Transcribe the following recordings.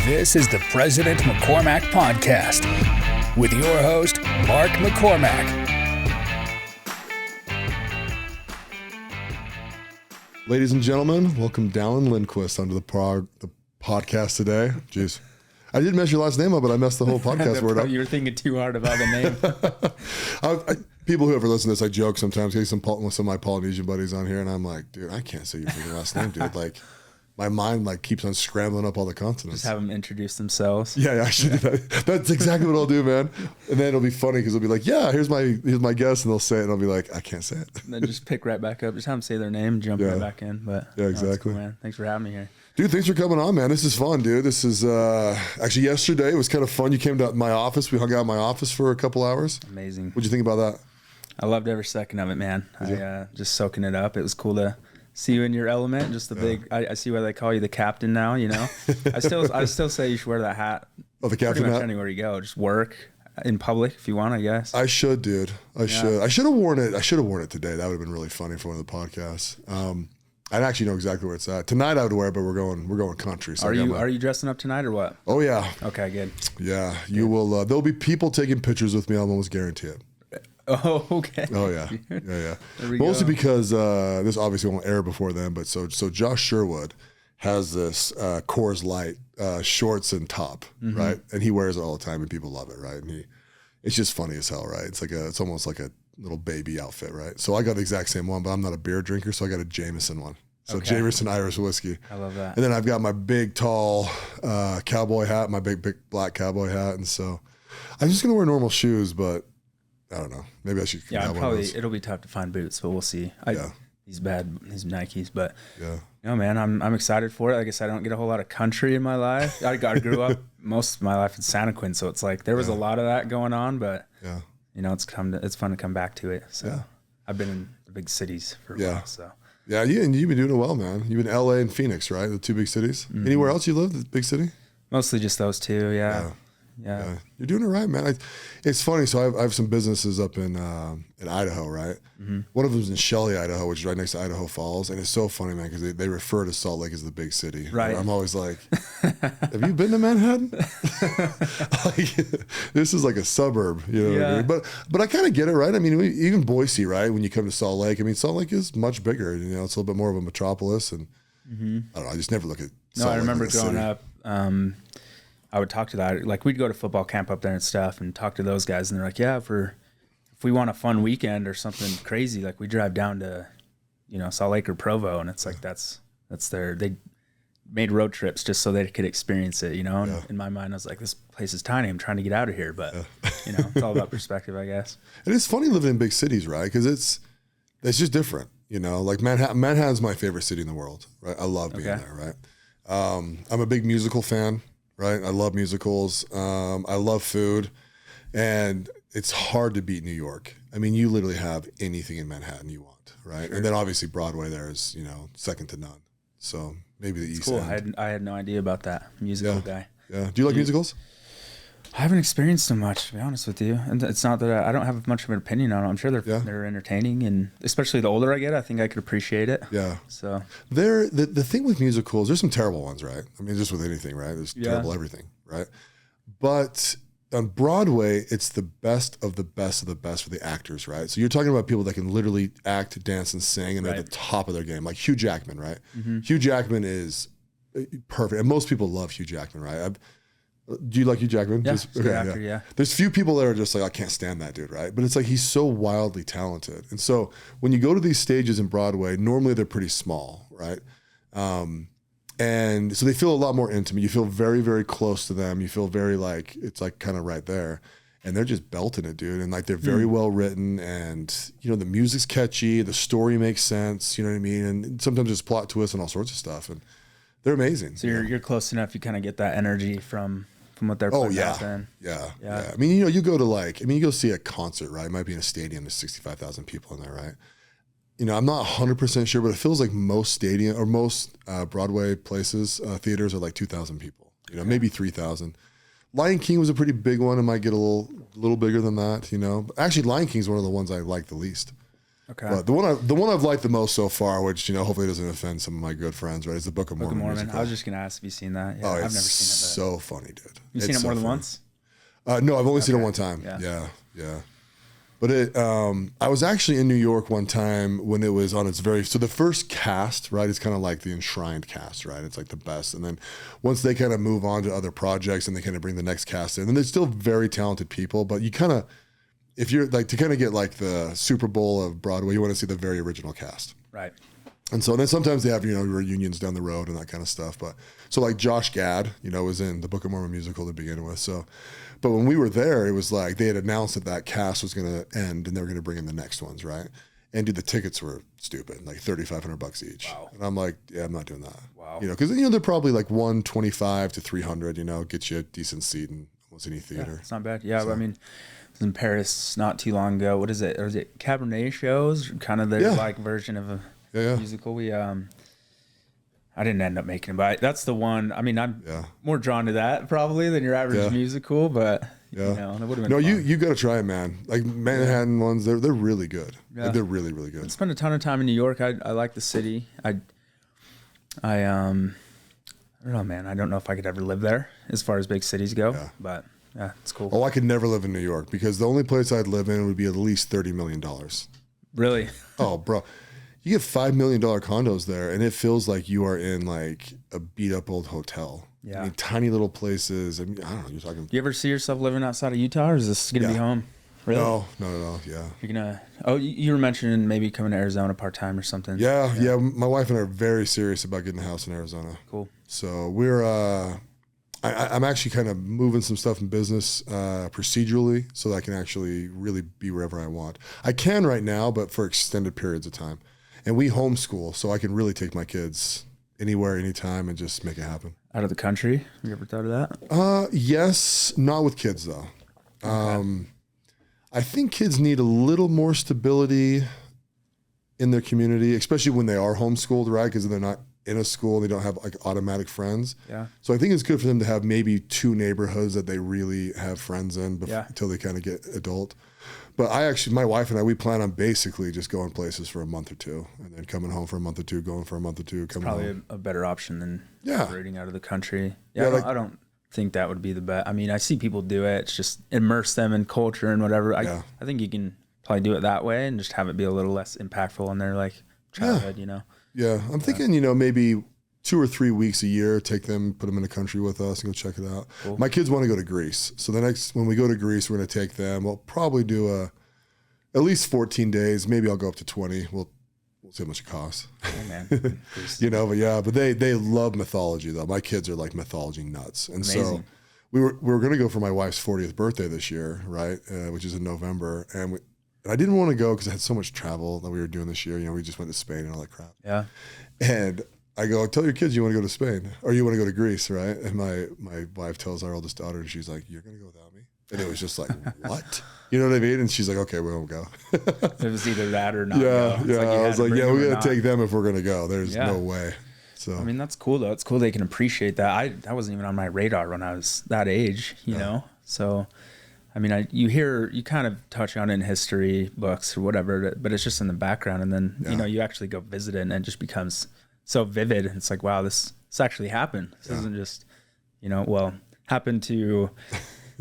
This is the President McCormack Podcast with your host, Mark McCormack. Ladies and gentlemen, welcome Dallan Lindquist onto the podcast today. Jeez. I did mess your last name up, but I messed the whole podcast word up. You were thinking too hard about the name. People who ever listen to this, I joke sometimes, getting with some of my Polynesian buddies on here, and I'm like, dude, I can't say your freaking last name, dude. Like, my mind keeps on scrambling up all the consonants. Just have them introduce themselves. Yeah, I should do that. That's exactly what I'll do, man. And then it'll be funny because they'll be like, yeah, here's my guest, and they'll say it, and I'll be like, I can't say it. And then just pick right back up. Just have them say their name, jump right back in. But yeah, exactly. Cool, man. Thanks for having me here. Dude, thanks for coming on, man. This is fun, dude. This is actually yesterday. It was kind of fun. You came to my office. We hung out in my office for a couple hours. Amazing. What'd you think about that? I loved every second of it, man. Just soaking it up. It was cool to see you in your element. Just the big. I see why they call you the captain now. You know, I still say you should wear that hat. Oh, the captain pretty much hat. Anywhere you go, just work in public if you want. I guess. I should, dude. I should have worn it. I should have worn it today. That would have been really funny for one of the podcasts. I actually know exactly where it's at. Tonight I would wear it, but we're going country. So are you dressing up tonight or what? Oh yeah. Okay, good. Yeah, you will. There'll be people taking pictures with me. I'll almost guarantee it. Oh, okay. Oh yeah, yeah. go. Mostly because this obviously won't air before then. But so Josh Sherwood has this Coors Light shorts and top, right? And he wears it all the time, and people love it, right? And it's just funny as hell, right? It's almost like a little baby outfit, right? So I got the exact same one, but I'm not a beer drinker, so I got a Jameson one. So Jameson Irish whiskey. I love that. And then I've got my big, tall cowboy hat, my big black cowboy hat. And so I'm just going to wear normal shoes, but I don't know. Maybe I should. Yeah, it'll be tough to find boots, but we'll see. These Nikes, but man, I'm excited for it. Like I said, I don't get a whole lot of country in my life. I grew up most of my life in Santa Quinn, so it's like there was a lot of that going on, but it's fun to come back to it. So I've been in the big cities for a while, so. Yeah, and you've been doing it well, man. You've been LA and Phoenix, right? The two big cities. Mm-hmm. Anywhere else you live, the big city? Mostly just those two, yeah. You're doing it right, man. It's funny. So I have some businesses up in Idaho, right? Mm-hmm. One of them is in Shelley, Idaho, which is right next to Idaho Falls. And it's so funny, man, because they refer to Salt Lake as the big city. Right. I'm always like, have you been to Manhattan? This is like a suburb, you know what I mean? But I kind of get it, right? I mean, even Boise, right? When you come to Salt Lake, I mean, Salt Lake is much bigger. You know, it's a little bit more of a metropolis. And I don't know, I just never look at Salt Lake. I remember growing city. up, I would talk to that. Like, we'd go to football camp up there and stuff and talk to those guys. And they're like, yeah, if we want a fun weekend or something crazy, like we drive down to, Salt Lake or Provo. And it's like, that's they made road trips just so they could experience it, And in my mind, I was like, this place is tiny. I'm trying to get out of here. But, it's all about perspective, I guess. And it's funny living in big cities, right? Because it's just different, Like Manhattan's my favorite city in the world, right? I love being there, right? I'm a big musical fan. Right, I love musicals. I love food, and it's hard to beat New York. I mean, you literally have anything in Manhattan you want, right? Sure. And then obviously Broadway there is, second to none. So maybe the East End. I had no idea about that musical guy. Yeah. Do you like musicals? I haven't experienced them much, to be honest with you. And it's not that I don't have much of an opinion on them. I'm sure they're entertaining, and especially the older I get, I think I could appreciate it. Yeah. So the thing with musicals, there's some terrible ones, right? I mean, just with anything, right? There's terrible everything, right? But on Broadway, it's the best of the best of the best for the actors, right? So you're talking about people that can literally act, dance, and sing, and they're at the top of their game, like Hugh Jackman, right? Mm-hmm. Hugh Jackman is perfect, and most people love Hugh Jackman, right? Do you like Hugh Jackman? Yeah, actor. There's few people that are just like, I can't stand that dude, right? But it's like, he's so wildly talented. And so when you go to these stages in Broadway, normally they're pretty small, right? And so they feel a lot more intimate. You feel very, very close to them. You feel very like, it's like kind of right there. And they're just belting it, dude. And like, they're very well written, and the music's catchy, the story makes sense, you know what I mean? And sometimes there's plot twists and all sorts of stuff. And they're amazing. So you're close enough, you kind of get that energy from what they're putting out then. Yeah. I mean, you go to you go see a concert, right? It might be in a stadium, there's 65,000 people in there, right? I'm not 100% sure, but it feels like most stadium or most Broadway places, theaters are like 2,000 people, maybe 3,000. Lion King was a pretty big one. It might get a little bigger than that, But actually, Lion King is one of the ones I like the least. Okay. But the one I've liked the most so far, which hopefully doesn't offend some of my good friends, right, is the Book of Mormon. I was just gonna ask if you've seen that. Yeah, Oh, I've never it's seen it. so funny, dude. You've seen it more than once? No, I've only seen it one time. Yeah. But I was actually in New York one time when it was on its so the first cast, right, is kind of like the enshrined cast, right? It's like the best. And then once they kind of move on to other projects and they kind of bring the next cast in, and they're still very talented people, but you kind of, if you're like to kind of get like the Super Bowl of Broadway, you want to see the very original cast. Right. And so then sometimes they have, reunions down the road and that kind of stuff. But so like Josh Gad, was in the Book of Mormon musical to begin with. So, but when we were there, it was like they had announced that cast was going to end and they were going to bring in the next ones, right? And dude, the tickets were stupid, like $3,500 each. Wow. And I'm like, yeah, I'm not doing that. Wow. Because they're probably like $125 to $300. Get you a decent seat in almost any theater. Yeah, it's not bad. Yeah, so, I mean, I was in Paris not too long ago. What is it? Or is it Cabernet shows? Kind of their like version of a musical. We I didn't end up making it, but that's the one. I mean, I'm more drawn to that probably than your average musical, but that would have been fun. You got to try it, man. Like Manhattan ones, they're really good. Yeah. Like, they're really, really good. I spent a ton of time in New York. I like the city. I don't know, man. I don't know if I could ever live there as far as big cities go, but yeah, it's cool. Oh, I could never live in New York because the only place I'd live in would be at least $30 million. Really? Oh, bro. You get $5 million condos there, and it feels like you are in like a beat up old hotel. Yeah. I mean, tiny little places. I mean, I don't know. You're talking. You ever see yourself living outside of Utah, or is this going to be home? Really? No. Yeah. You're going to, you were mentioning maybe coming to Arizona part-time or something. Yeah. My wife and I are very serious about getting a house in Arizona. Cool. So we're, I'm actually kind of moving some stuff in business procedurally so that I can actually really be wherever I want. I can right now, but for extended periods of time. And we homeschool, so I can really take my kids anywhere, anytime, and just make it happen. Out of the country? Have you ever thought of that? Yes, not with kids though. Okay. I think kids need a little more stability in their community, especially when they are homeschooled, right? Because they're not in a school and they don't have like automatic friends. Yeah. So I think it's good for them to have maybe 2 neighborhoods that they really have friends in until they kind of get adult. But my wife and I, we plan on basically just going places for a month or two and then coming home for a month or two, going for a month or two, coming home. Probably a better option than operating out of the country. I don't think that would be the best. I mean, I see people do it. It's just immerse them in culture and whatever. I think you can probably do it that way and just have it be a little less impactful on their like childhood, Yeah, I'm thinking, maybe 2 or 3 weeks a year, take them, put them in the country with us and go check it out. Cool. My kids want to go to Greece. So when we go to Greece, we're going to take them. We'll probably do at least 14 days. Maybe I'll go up to 20. We'll see how much it costs. Oh, man. But they love mythology though. My kids are like mythology nuts. And Amazing. So we were going to go for my wife's 40th birthday this year, right? Which is in November. And I didn't want to go because I had so much travel that we were doing this year. We just went to Spain and all that crap. Yeah. And I go, tell your kids you want to go to Spain or you want to go to Greece, right? And my wife tells our oldest daughter, and she's like, you're going to go without me? And it was just like, what? You know what I mean? And she's like, okay, we won't go. It was either that or not. Yeah. I was like, we're going to take them if we're going to go. There's no way. So I mean, that's cool though. It's cool they can appreciate that. That wasn't even on my radar when I was that age, you know? So, I mean, you kind of touch on it in history books or whatever, but it's just in the background. And then, you actually go visit it and it just becomes so vivid. It's like, wow, this actually happened. This isn't just, happened to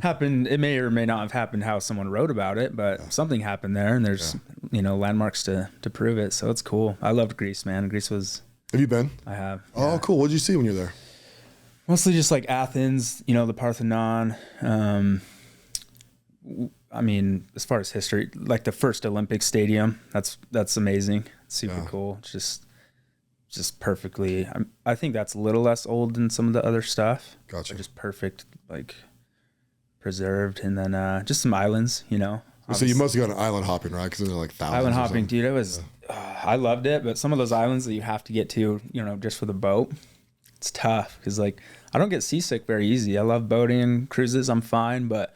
happen. It may or may not have happened how someone wrote about it, but something happened there and there's, landmarks to prove it. So it's cool. I loved Greece, man. Greece was. Have you been? I have. Oh, cool. What did you see when you were there? Mostly just like Athens, the Parthenon. I mean, as far as history, like the first Olympic stadium, that's amazing. It's super cool. It's just perfectly. I think that's a little less old than some of the other stuff. Gotcha. Just perfect, like preserved, and then just some islands, So you must have gone island hopping, right? Because there's like thousands. Island hopping, dude. It was. I loved it, but some of those islands that you have to get to, just for the boat, it's tough because like I don't get seasick very easy. I love boating and cruises. I'm fine, but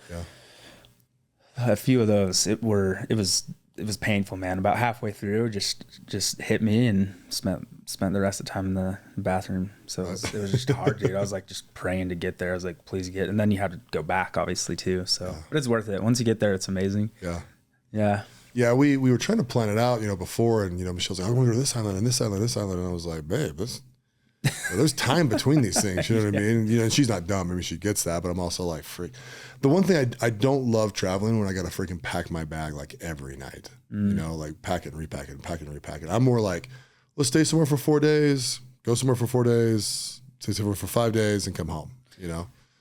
a few of those, it was painful, man. About halfway through, just hit me and spent the rest of the time in the bathroom. So it was just hard, dude. I was like just praying to get there. I was like, please get. And then you had to go back, obviously too. So, but it's worth it. Once you get there, it's amazing. Yeah. Yeah. Yeah, we were trying to plan it out, before, and Michelle's like, I want to go to this island and this island and this island, and I was like, babe, there's time between these things, you know what I mean? And she's not dumb, maybe she gets that, but I'm also like, freak. The one thing I don't love traveling when I got to freaking pack my bag like every night, like pack it and repack it and pack it and repack it. I'm more like, let's stay somewhere for 4 days, go somewhere for 4 days, stay somewhere for 5 days, and come home.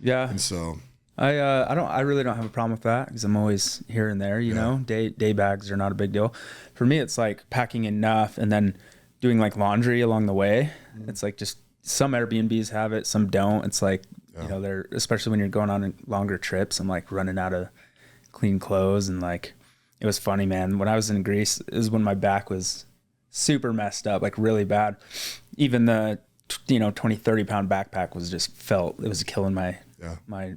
Yeah. And so I really don't have a problem with that because I'm always here and there. Day bags are not a big deal. For me, it's like packing enough and then doing like laundry along the way. It's like just some Airbnbs have it, some don't. It's like they're, especially when you're going on longer trips, I'm like running out of clean clothes. And like it was funny, man. When I was in Greece, it was when my back was super messed up, like really bad. Even the 20, 30 pound backpack was just it was killing my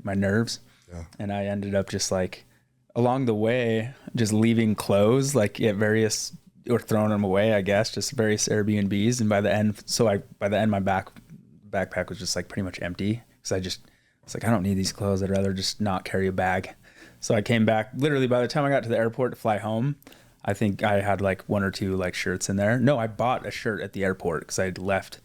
nerves. Yeah. And I ended up just like along the way, just leaving clothes like at various, or throwing them away, I guess, just various Airbnbs. And by the end, my backpack was just like pretty much empty. Cause it's like, I don't need these clothes. I'd rather just not carry a bag. So I came back literally by the time I got to the airport to fly home, I think I had like 1 or 2 like shirts in there. No, I bought a shirt at the airport because I had left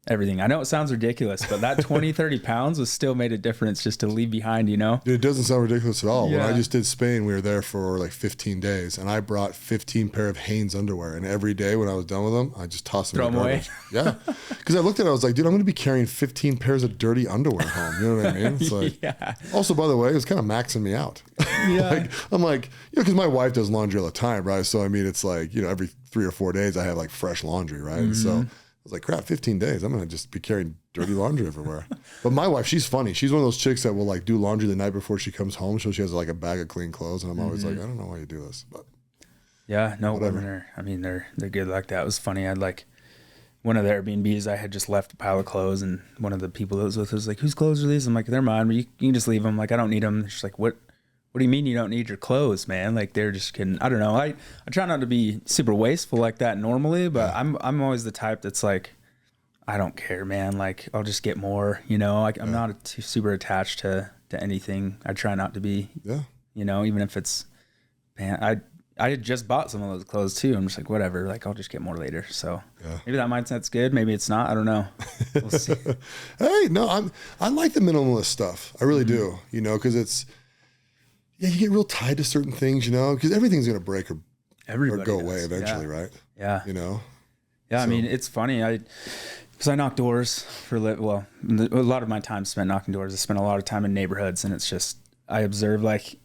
everything. I know it sounds ridiculous, but that 20, 30 pounds was still made a difference just to leave behind, Dude, it doesn't sound ridiculous at all. Yeah. When I just did Spain, we were there for like 15 days, and I brought 15 pair of Hanes underwear. And every day when I was done with them, I just tossed them away. Yeah. Because I looked at it, I was like, dude, I'm going to be carrying 15 pairs of dirty underwear home. You know what I mean? It's like, yeah. Also, by the way, it's kind of maxing me out. Yeah. I'm like, because my wife does laundry all the time, right? So, I mean, it's like, every 3 or 4 days I have like fresh laundry, right? Mm-hmm. So I was like, crap, 15 days. I'm going to just be carrying dirty laundry everywhere. But my wife, she's funny. She's one of those chicks that will like do laundry the night before she comes home. So she has like a bag of clean clothes. And I'm always like, I don't know why you do this. But yeah, no, women they're good like that. It was funny. I had like one of the Airbnbs, I had just left a pile of clothes, and one of the people that was with us was like, whose clothes are these? I'm like, they're mine, but you can just leave them. Like, I don't need them. She's like, what do you mean you don't need your clothes, man? Like, they're just kidding. I don't know. I try not to be super wasteful like that normally, but I'm always the type that's like, I don't care, man. Like, I'll just get more, Like, I'm not too super attached to anything. I try not to be, even if it's, man, I had just bought some of those clothes too. I'm just like, whatever, like, I'll just get more later. So maybe that mindset's good. Maybe it's not. I don't know. We'll see. Hey, no, I like the minimalist stuff. I really do, because it's, you get real tied to certain things, because everything's going to break or go away eventually, right? Yeah. Yeah, so. I mean, it's funny. Because I knock doors for a lot of my time spent knocking doors. I spent a lot of time in neighborhoods, and it's just, I observe, like,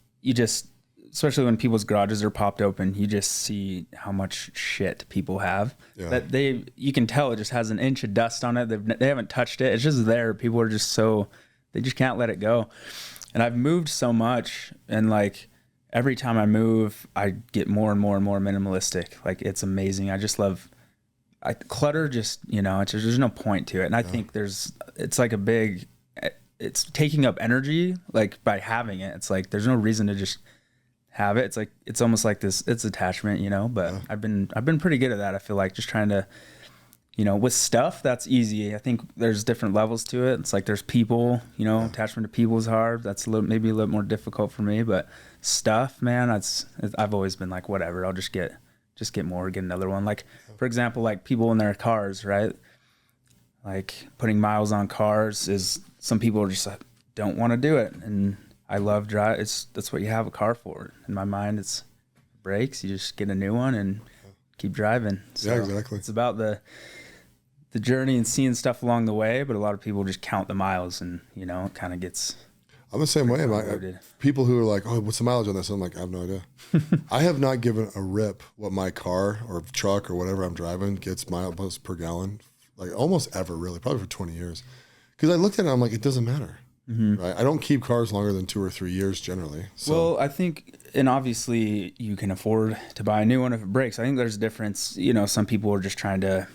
especially when people's garages are popped open, you just see how much shit people have. Yeah. That you can tell it just has an inch of dust on it. They haven't touched it. It's just there. People are just they just can't let it go. And I've moved so much, and like every time I move, I get more and more and more minimalistic. Like, it's amazing. I just love clutter. Just, there's no point to it. And I think it's like it's taking up energy, like, by having it. It's like, there's no reason to just have it. It's like, it's almost like it's attachment, but I've been pretty good at that. I feel like just trying to, with stuff, that's easy. I think there's different levels to it. It's like, there's people, attachment to people is hard. That's maybe a little more difficult for me, but stuff, man, I've always been like, whatever, I'll just get more, get another one. Like, for example, like people in their cars, right? Like, putting miles on cars is, some people are just like, don't want to do it. And I love drive. That's what you have a car for. In my mind, it's breaks. You just get a new one and keep driving. So yeah, exactly. It's about the journey and seeing stuff along the way, but a lot of people just count the miles, and it kind of gets. I'm the same way. People who are like, oh, what's the mileage on this? I'm like, I have no idea. I have not given a rip what my car or truck or whatever I'm driving gets miles per gallon, like almost ever, really, probably for 20 years. Because I looked at it, I'm like, it doesn't matter. Mm-hmm. Right? I don't keep cars longer than 2 or 3 years generally. So. Well, I think, and obviously you can afford to buy a new one if it breaks. I think there's a difference. Some people are just trying to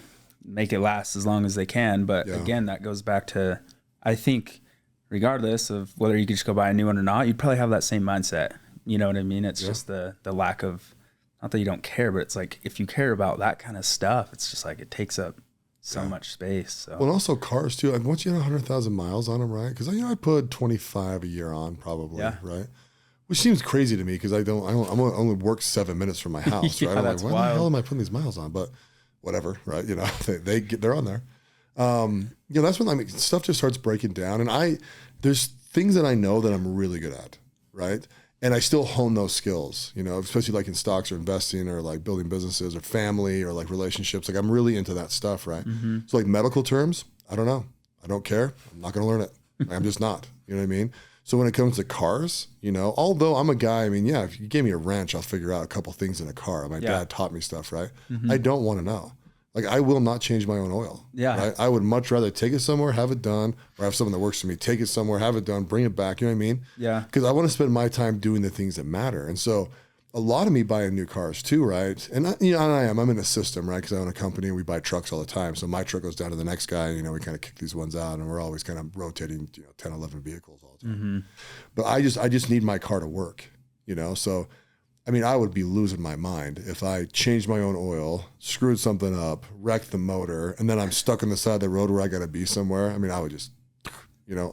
make it last as long as they can. But again, that goes back to, I think, regardless of whether you could just go buy a new one or not, you'd probably have that same mindset. You know what I mean? It's just the lack of, not that you don't care, but it's like, if you care about that kind of stuff, it's just like, it takes up so much space. So. Well, and also cars too. Like, once you have 100,000 miles on them, right? Because I put 25 a year on probably, right? which seems crazy to me because I only work 7 minutes from my house, right? I'm like, why the hell am I putting these miles on? But whatever, right? You know, they're on there. You know, that's when stuff just starts breaking down, and there's things that I know that I'm really good at, right? And I still hone those skills, you know, especially like in stocks or investing or like building businesses or family or like relationships. Like I'm really into that stuff, right? Mm-hmm. So like medical terms, I don't know. I don't care. I'm not going to learn it. I'm just not. You know what I mean? So when it comes to cars, you know, although I'm a guy, I mean, yeah, if you gave me a wrench, I'll figure out a couple things in a car. My dad taught me stuff, right? Mm-hmm. I don't want to know. Like I will not change my own oil. Yeah. Right? I would much rather take it somewhere, have it done, or have someone that works for me, take it somewhere, have it done, bring it back. You know what I mean? Yeah. Because I want to spend my time doing the things that matter. And so a lot of me buying new cars too, right? And I'm in a system, right? Because I own a company and we buy trucks all the time. So my truck goes down to the next guy, you know, we kind of kick these ones out and we're always kind of rotating, 10, 11 vehicles all the time. Mm-hmm. But I just need my car to work, you know? So I mean, I would be losing my mind if I changed my own oil, screwed something up, wrecked the motor, and then I'm stuck on the side of the road where I got to be somewhere. I mean, I would just,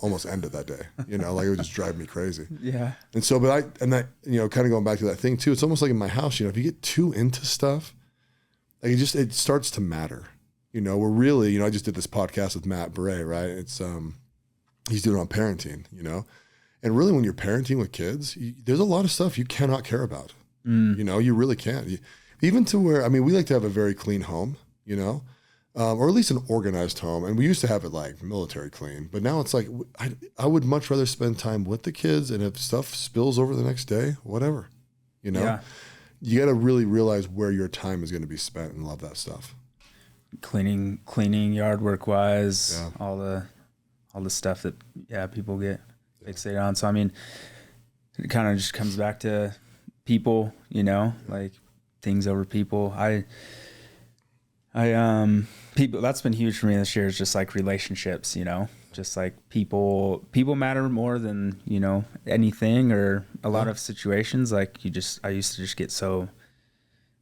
almost end it that day. Like it would just drive me crazy. Yeah. And so, kind of going back to that thing too, it's almost like in my house, if you get too into stuff, like it starts to matter. We're really, I just did this podcast with Matt Bray, right? It's, he's doing it on parenting, and really when you're parenting with kids, there's a lot of stuff you cannot care about. You really can't. Even to where, we like to have a very clean home, or at least an organized home. And we used to have it like military clean, but now it's like, I would much rather spend time with the kids, and if stuff spills over the next day, whatever, Yeah. You got to really realize where your time is going to be spent and love that stuff. Cleaning, yard work wise, all the stuff that, people get fixated on. So, it kind of just comes back to people, like things over people. People, that's been huge for me this year, is just like relationships, just like people matter more than, anything or a lot of situations. Like I used to just get so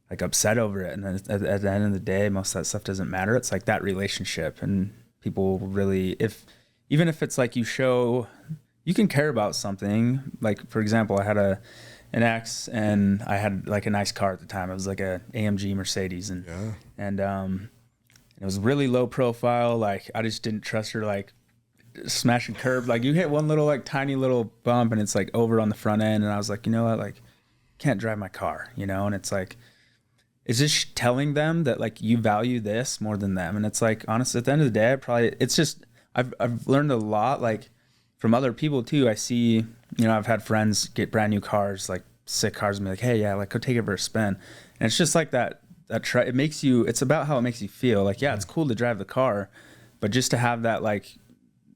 like upset over it. And then at the end of the day, most of that stuff doesn't matter. It's like that relationship, and people really, even if it's like you can care about something. Like, for example, I had an ex, and I had like a nice car at the time. It was like a AMG Mercedes, and it was really low profile. Like I just didn't trust her, like smashing curb. Like you hit one little like tiny little bump and it's like over on the front end. And I was like, you know what, like can't drive my car, and it's like, it's just telling them that like you value this more than them. And it's like, honestly, at the end of the day, I've learned a lot, like from other people too. I see, I've had friends get brand new cars, like sick cars, and be like, hey, yeah, like go take it for a spin. And it's just like that it makes you, it's about how it makes you feel. Like, yeah, it's cool to drive the car, but just to have that, like,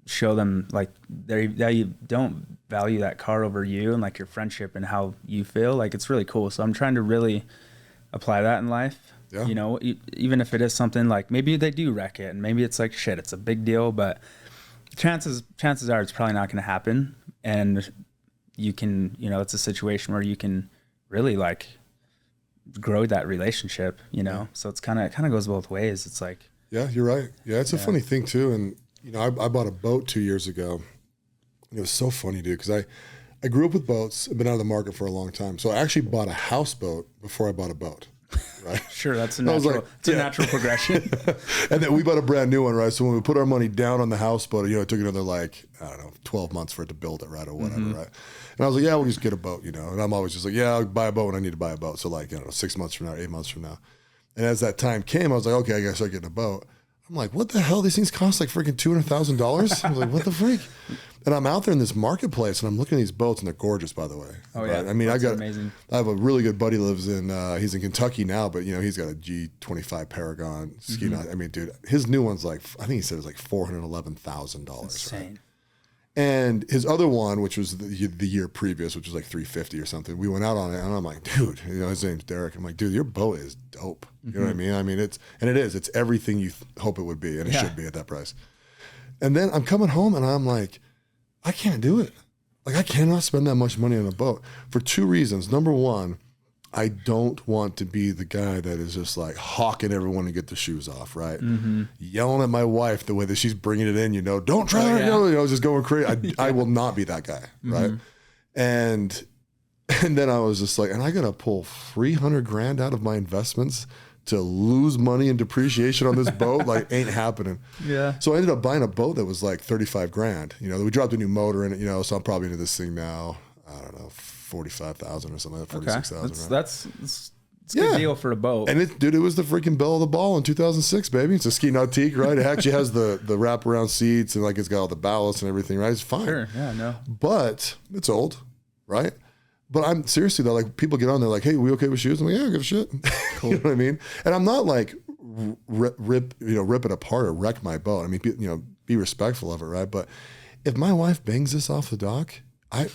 show them like that you don't value that car over you and like your friendship and how you feel, like it's really cool. So I'm trying to really apply that in life. Yeah. Even if it is something like maybe they do wreck it and maybe it's like shit, it's a big deal, but chances are it's probably not going to happen. And you can, it's a situation where you can really like grow that relationship, so it's kind of goes both ways. It's like, yeah, you're right. Yeah. It's a funny thing too. And I bought a boat 2 years ago. It was so funny, dude, because I grew up with boats. I've been out of the market for a long time. So I actually bought a houseboat before I bought a boat. Right. Sure, that's a natural. It's a natural progression. And then we bought a brand new one, right? So when we put our money down on the houseboat, it took another 12 months for it to build it, right, or whatever, right? And I was like, yeah, we'll just get a boat, And I'm always just like, yeah, I'll buy a boat when I need to buy a boat. So 6 months from now, 8 months from now. And as that time came, I was like, okay, I gotta start getting a boat. I'm like, what the hell? These things cost like freaking $200,000. I was like, what the freak? And I'm out there in this marketplace, and I'm looking at these boats, and they're gorgeous, by the way. Oh yeah, right? Amazing. I have a really good buddy lives in. He's in Kentucky now, but he's got a G25 Paragon ski. Dude, his new one's like, I think he said it was like $411,000. Insane. Right? And his other one, which was the year previous, which was like $350 or something, we went out on it, and I'm like, dude, his name's Derek. I'm like, dude, your boat is dope. You know what I mean? It is. It's everything you hope it would be, and it should be at that price. And then I'm coming home, and I'm like, I can't do it. Like, I cannot spend that much money on a boat for two reasons. Number one, I don't want to be the guy that is just like hawking everyone to get the shoes off, right? Yelling at my wife the way that she's bringing it in, don't try it, just going crazy. I will not be that guy, right? And And then I was just like, and I got to pull 300 grand out of my investments to lose money and depreciation on this boat. Like, ain't happening. Yeah. So I ended up buying a boat that was like 35 grand. You know, we dropped a new motor in it, you know, so I'm probably into this thing now, I don't know, 45,000 or something like that, 46,000. Okay. Right? That's a good deal for a boat. And it was the freaking belle of the ball in 2006, baby. It's a ski nautique, right? It actually has the wraparound seats and like it's got all the ballast and everything, right? It's fine. Sure. Yeah, no. But it's old, right? But I'm seriously though, like people get on there like, hey, we okay with shoes? I'm like, yeah, I don't give a shit. Cool. You know what I mean? And I'm not like rip it apart or wreck my boat. I mean, be respectful of it, right? But if my wife bangs this off the dock, I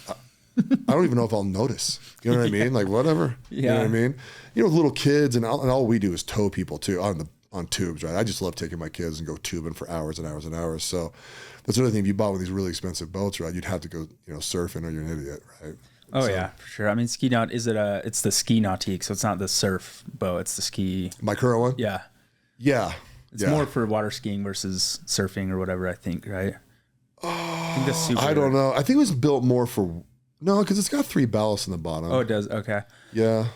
don't even know if I'll notice. You know what I mean? Like whatever. Yeah. You know what I mean? You know, with little kids and all we do is tow people too on tubes, right? I just love taking my kids and go tubing for hours and hours and hours. So that's another thing. If you bought one of these really expensive boats, right, you'd have to go, surfing or you're an idiot, right? Oh yeah, for sure. I mean, ski naut, it's the ski nautique, so it's not the surf boat, it's the ski. My current one? Yeah. Yeah. It's more for water skiing versus surfing or whatever, I think, right? I don't know. I think it was built more for, no, because it's got 3 ballasts in the bottom. Oh, it does? Okay. Yeah.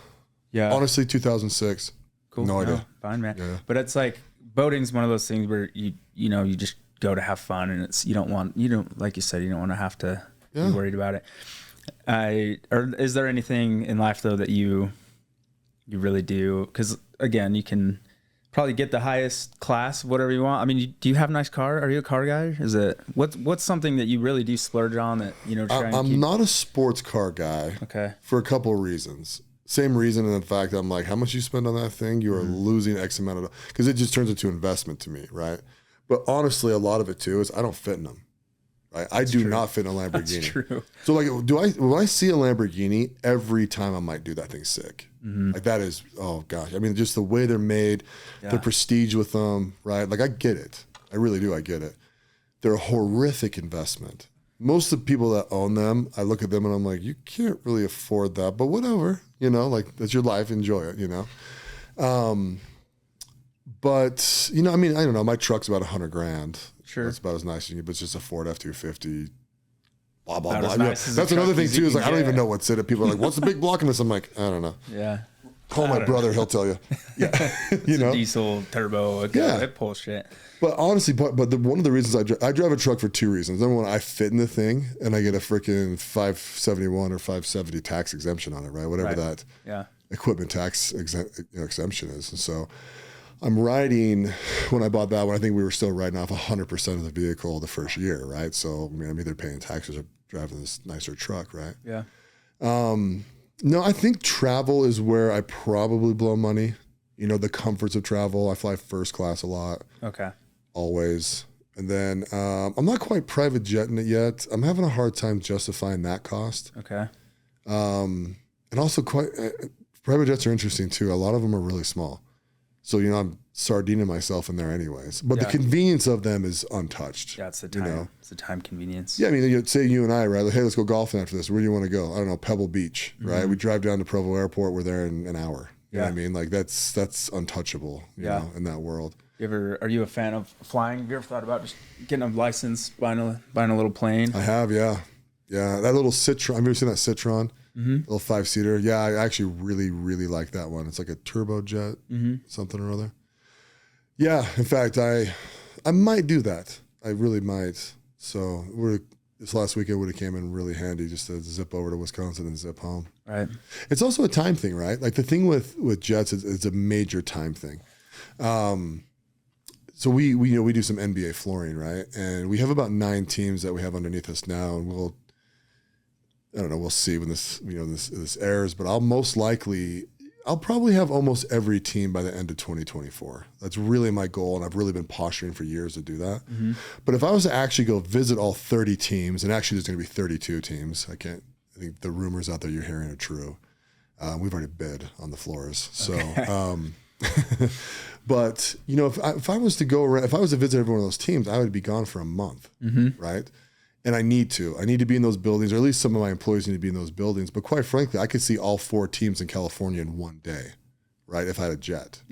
Yeah. Honestly, 2006. Cool. No idea. Fine, man. Yeah. But it's like, boating's one of those things where you just go to have fun, and you don't, like you said, you don't want to have to be worried about it. Or is there anything in life though that you really do? Because again, you can probably get the highest class, whatever you want. I mean, do you have a nice car? Are you a car guy? Is it what's something that you really do splurge on that I'm not a sports car guy. Okay. For a couple of reasons. Same reason, and in fact, I'm like, how much you spend on that thing, you are losing X amount of, because it just turns into investment to me, right? But honestly, a lot of it too is I don't fit in them. Right? I do not fit in a Lamborghini. That's true. So like, when I see a Lamborghini, every time I might do that thing sick. Like that is, oh gosh. I mean, just the way they're made, the prestige with them, right? Like I get it. I really do. I get it. They're a horrific investment. Most of the people that own them, I look at them and I'm like, you can't really afford that, but whatever, like that's your life. Enjoy it, But, I mean, I don't know. My truck's about $100,000. Sure. That's about as nice as you can, but it's just a Ford F-250. Blah, blah, About blah. nice That's another thing, too, is like, I don't even know what's in it. People are like, what's the big block in this? I'm like, I don't know. Yeah. Call my brother. He'll tell you. Yeah. It's a diesel, turbo. It pulls shit. But honestly, one of the reasons I drive a truck for 2 reasons. Number one, I fit in the thing, and I get a freaking 571 or 570 tax exemption on it, right? Whatever that equipment tax exemption is. And so I'm riding, when I bought that one, I think we were still riding off 100% of the vehicle the first year, right? So, I mean, I'm either paying taxes or driving this nicer truck, right? Yeah. No, I think travel is where I probably blow money. The comforts of travel. I fly first class a lot. Okay. Always. And then I'm not quite private jetting it yet. I'm having a hard time justifying that cost. Okay. And also private jets are interesting too. A lot of them are really small. So, I'm sardining myself in there anyways. But the convenience of them is untouched. Yeah, it's the time. It's the time convenience. Yeah, I mean, say you and I, right? Like, hey, let's go golfing after this. Where do you want to go? I don't know, Pebble Beach, right? We drive down to Provo Airport. We're there in an hour. You know what I mean? Like, that's untouchable, you know, in that world. Are you a fan of flying? Have you ever thought about just getting a license, buying a little plane? I have, yeah. Yeah, that little Citron. Have you ever seen that Citron? Little 5-seater. Yeah, I actually really, really like that one. It's like a turbojet, something or other. Yeah, in fact, I might do that. I really might. So this last weekend would have came in really handy just to zip over to Wisconsin and zip home. Right. It's also a time thing, right? Like the thing with jets is it's a major time thing. So we do some NBA flooring, right? And we have about 9 teams that we have underneath us now, and we'll see when this airs, but I'll probably have almost every team by the end of 2024. That's really my goal, and I've really been posturing for years to do that. But if I was to actually go visit all 30 teams, and actually there's going to be 32 teams, I think the rumors out there you're hearing are true. We've already bid on the floors. So, but if I was to go around, if I was to visit every one of those teams, I would be gone for a month, right? And I need to be in those buildings, or at least some of my employees need to be in those buildings. But quite frankly, I could see all 4 teams in California in one day, right? If I had a jet,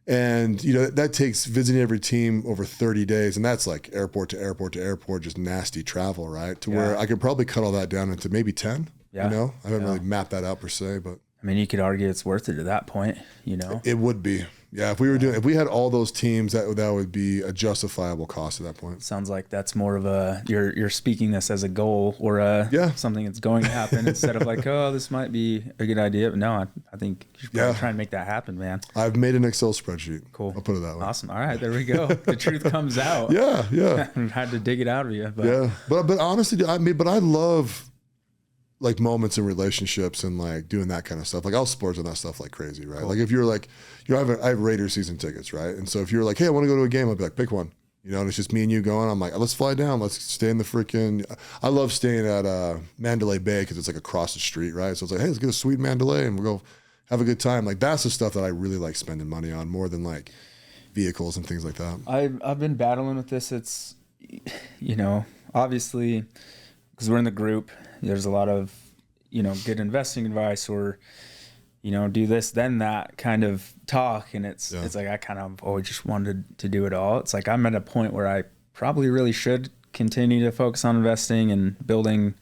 And, you know, that takes visiting every team over 30 days. And that's like airport to airport to airport, just nasty travel, right? To where I could probably cut all that down into maybe 10, you know? I haven't really mapped that out per se, but. I mean, you could argue it's worth it at that point, you know? It would be. Yeah, if we had all those teams, that would be a justifiable cost at that point. Sounds like that's more of a you're speaking this as a goal or something that's going to happen instead of like, oh, this might be a good idea. But no, I think you should probably try and make that happen, man. I've made an Excel spreadsheet. Cool. I'll put it that way. Awesome. All right, there we go. The truth comes out. Yeah. I've had to dig it out of you. But. Yeah, but honestly, I love like moments in relationships and like doing that kind of stuff. Like I'll splurge on that stuff like crazy, right? Cool. Like if you're like, you know, I have Raiders season tickets, right? And so if you're like, hey, I want to go to a game, I'll be like, pick one. You know, and it's just me and you going. I'm like, let's fly down. Let's stay in the freaking. I love staying at Mandalay Bay because it's like across the street, right? So it's like, hey, let's get a sweet Mandalay and we'll go have a good time. Like that's the stuff that I really like spending money on more than like vehicles and things like that. I've been battling with this. It's, you know, obviously because we're in the group, there's a lot of, you know, good investing advice or, you know, do this, then that kind of talk. And it's like, I kind of always just wanted to do it all. It's like, I'm at a point where I probably really should continue to focus on investing and building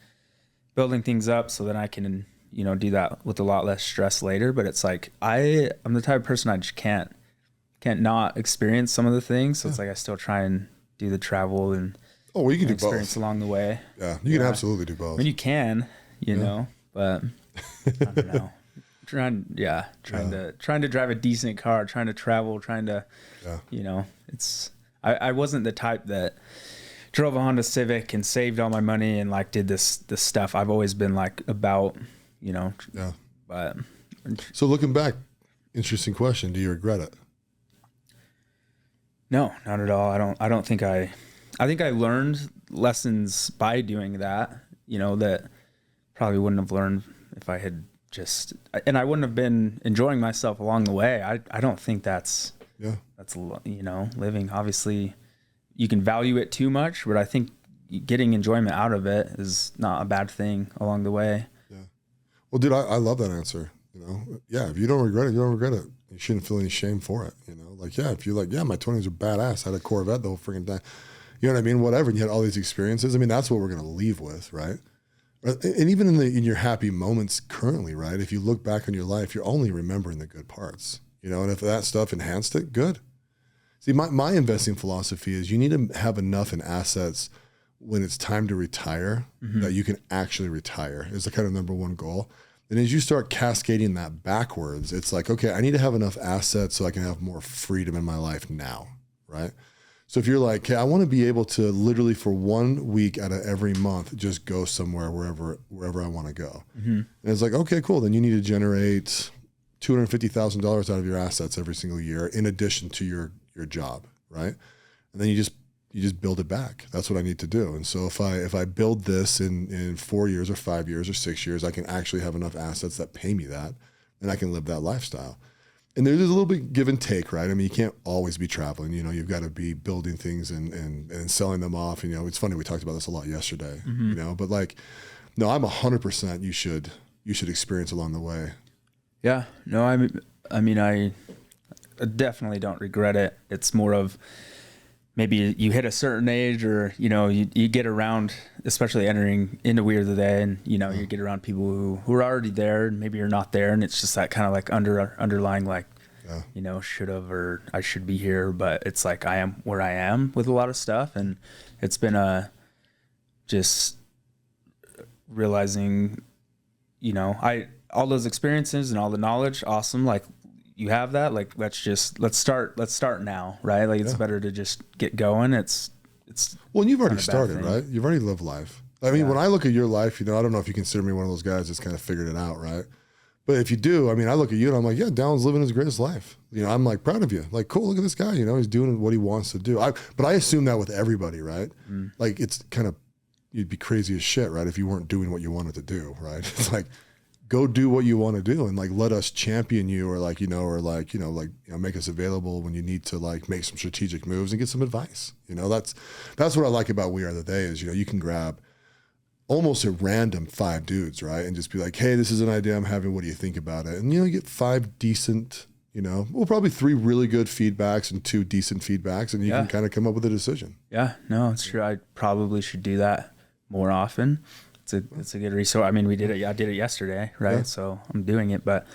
things up so that I can, you know, do that with a lot less stress later. But it's like, I'm the type of person I just can't not experience some of the things. So it's like, I still try and do the travel and you can do experience both along the way. Yeah. You can absolutely do both. I mean, you can, you know, but I don't know. Trying to drive a decent car, trying to travel, you know, I wasn't the type that drove a Honda Civic and saved all my money and like did this stuff. I've always been like about, you know, but so looking back, interesting question. Do you regret it? No, not at all. I don't think I think I learned lessons by doing that, you know, that probably wouldn't have learned if I had and I wouldn't have been enjoying myself along the way. I don't think that's, you know, living. Obviously you can value it too much, but I think getting enjoyment out of it is not a bad thing along the way. Yeah. Well, dude, I love that answer. You know, if you don't regret it, you don't regret it. You shouldn't feel any shame for it. You know, like, if you're like, my 20s are badass. I had a Corvette the whole freaking time. You know what I mean? Whatever. And you had all these experiences. I mean, that's what we're going to leave with, right? And even in your happy moments currently, right? If you look back on your life, you're only remembering the good parts, you know, and if that stuff enhanced it, good. See, my investing philosophy is you need to have enough in assets when it's time to retire that you can actually retire is the kind of number one goal. And as you start cascading that backwards, it's like, okay, I need to have enough assets so I can have more freedom in my life now, right? So if you're like, hey, I want to be able to literally for 1 week out of every month, just go somewhere, wherever I want to go. And it's like, okay, cool. Then you need to generate $250,000 out of your assets every single year in addition to your job. Right. And then you just build it back. That's what I need to do. And so if I build this in 4 years or 5 years or 6 years, I can actually have enough assets that pay me that and I can live that lifestyle. And there's a little bit give and take, right? I mean, you can't always be traveling. You know, you've got to be building things and selling them off. And, you know, it's funny, we talked about this a lot yesterday, you know, but like, no, I'm 100% you should experience along the way. Yeah. No, I mean, I definitely don't regret it. It's more of maybe you hit a certain age or, you know, you get around, especially entering into We Are the Day, and, you know, you get around people who are already there and maybe you're not there. And it's just that kind of like underlying, like, you know, should have, or I should be here, but it's like, I am where I am with a lot of stuff. And it's been just realizing, you know, all those experiences and all the knowledge, awesome. Like, you have that, like, let's start now, right? Like, it's better to just get going. It's well, and you've already started, right? You've already lived life. I mean, when I look at your life, you know, I don't know if you consider me one of those guys that's kind of figured it out, right? But if you do, I mean, I look at you and I'm like, Dallan's living his greatest life. You know, I'm like proud of you. Like, cool, look at this guy, you know, he's doing what he wants to do. But I assume that with everybody, right? Like, it's kind of, you'd be crazy as shit, right? If you weren't doing what you wanted to do, right? It's like, go do what you want to do and like let us champion you or like, you know, make us available when you need to like make some strategic moves and get some advice. You know, that's what I like about We Are the Day is, you know, you can grab almost at random 5 dudes, right? And just be like, hey, this is an idea I'm having. What do you think about it? And, you know, you get 5 decent you know, well, probably 3 really good feedbacks and 2 decent feedbacks, and you can kind of come up with a decision. Yeah, no, it's true. I probably should do that more often. It's a good resource. I mean, I did it yesterday, right? Yeah. So I'm doing it, but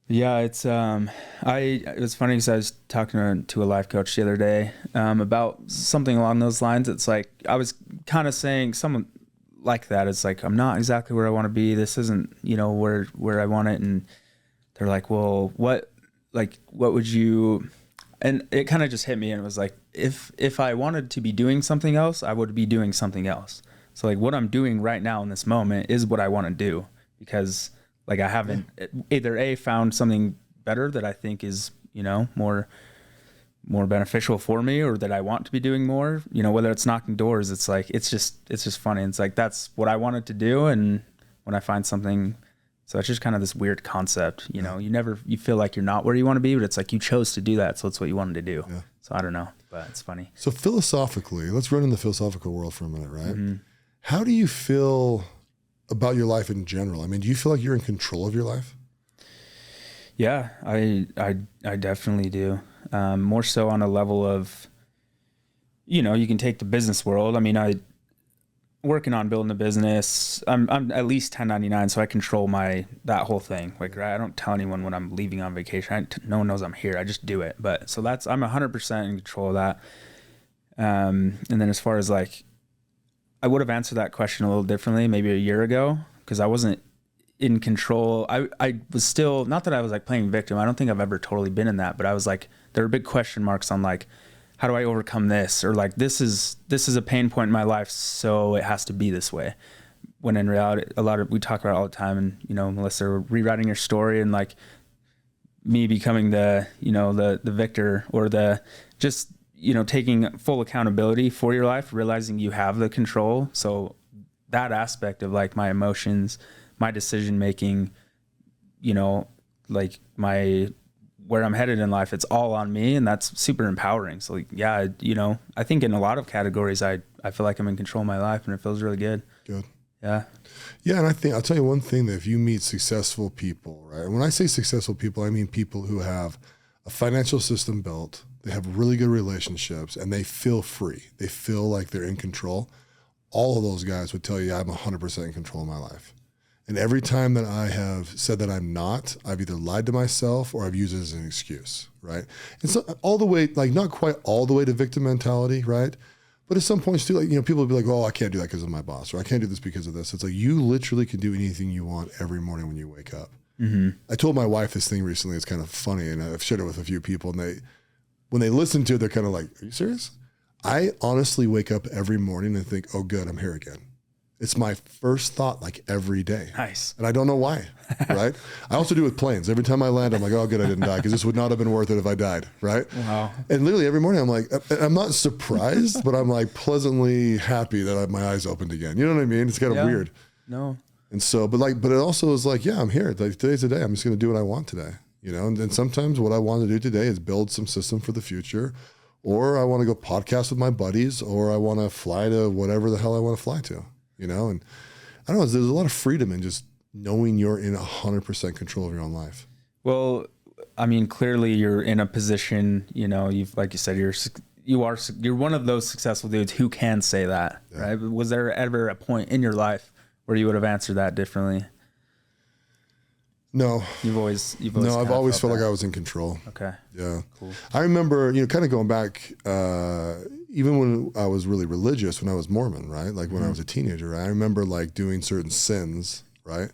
yeah, it's it was funny because I was talking to a life coach the other day about something along those lines. It's like I was kind of saying something like that. It's like I'm not exactly where I want to be. This isn't, you know, where I want it. And they're like, well, what would you? And it kind of just hit me, and it was like, if I wanted to be doing something else, I would be doing something else. So like what I'm doing right now in this moment is what I want to do, because like I haven't either found something better that I think is, you know, more beneficial for me, or that I want to be doing more, you know, whether it's knocking doors. It's like, it's just funny. It's like, that's what I wanted to do. And when I find something, so it's just kind of this weird concept, you know, you feel like you're not where you want to be, but it's like you chose to do that. So it's what you wanted to do. Yeah. So I don't know, but it's funny. So philosophically, let's run in the philosophical world for a minute, right? Mm-hmm. How do you feel about your life in general? I mean, do you feel like you're in control of your life? Yeah, I definitely do. More so on a level of, you know, you can take the business world. I mean, working on building a business, I'm at least 1099, so I control that whole thing. Like, right, I don't tell anyone when I'm leaving on vacation. No one knows I'm here. I just do it. But so I'm 100% in control of that. And then as far as like, I would have answered that question a little differently maybe a year ago, because I wasn't in control. I was still, not that I was like playing victim. I don't think I've ever totally been in that, but I was like, there were big question marks on like, how do I overcome this? Or like, this is a pain point in my life, so it has to be this way. When in reality, we talk about it all the time, and, you know, Melissa, rewriting your story, and like me becoming the victor, or the just, you know, taking full accountability for your life, realizing you have the control. So that aspect of like my emotions, my decision-making, you know, like where I'm headed in life, it's all on me, and that's super empowering. So like, yeah, you know, I think in a lot of categories, I feel like I'm in control of my life, and it feels really good. Good. Yeah. Yeah. And I think I'll tell you one thing, that if you meet successful people, right? And when I say successful people, I mean people who have a financial system built, they have really good relationships, and they feel free. They feel like they're in control. All of those guys would tell you I'm 100% in control of my life. And every time that I have said that I'm not, I've either lied to myself or I've used it as an excuse, right? And so all the way, like not quite all the way to victim mentality, right? But at some points too, like, you know, people will be like, oh, I can't do that because of my boss, or I can't do this because of this. It's like, you literally can do anything you want every morning when you wake up. Mm-hmm. I told my wife this thing recently. It's kind of funny, and I've shared it with a few people, and when they listen to it, they're kind of like, are you serious? I honestly wake up every morning and think, oh, good, I'm here again. It's my first thought, like every day. Nice. And I don't know why, right? I also do with planes. Every time I land, I'm like, oh, good, I didn't die, because this would not have been worth it if I died, right? Wow. And literally every morning, I'm like, I'm not surprised, but I'm like pleasantly happy that I have my eyes opened again. You know what I mean? It's kind of weird. No. And so, but it also is like, yeah, I'm here. Like, today's the day. I'm just going to do what I want today. You know, and then sometimes what I want to do today is build some system for the future, or I want to go podcast with my buddies, or I want to fly to whatever the hell I want to fly to, you know? And I don't know, there's a lot of freedom in just knowing you're in 100% control of your own life. Well, I mean, clearly you're in a position, you know, like you said, you're one of those successful dudes who can say that, right? But was there ever a point in your life where you would have answered that differently? No. I've always felt like I was in control. Okay. Yeah. Cool. I remember, you know, kind of going back, even when I was really religious, when I was Mormon, right? Like when I was a teenager, right? I remember like doing certain sins, right?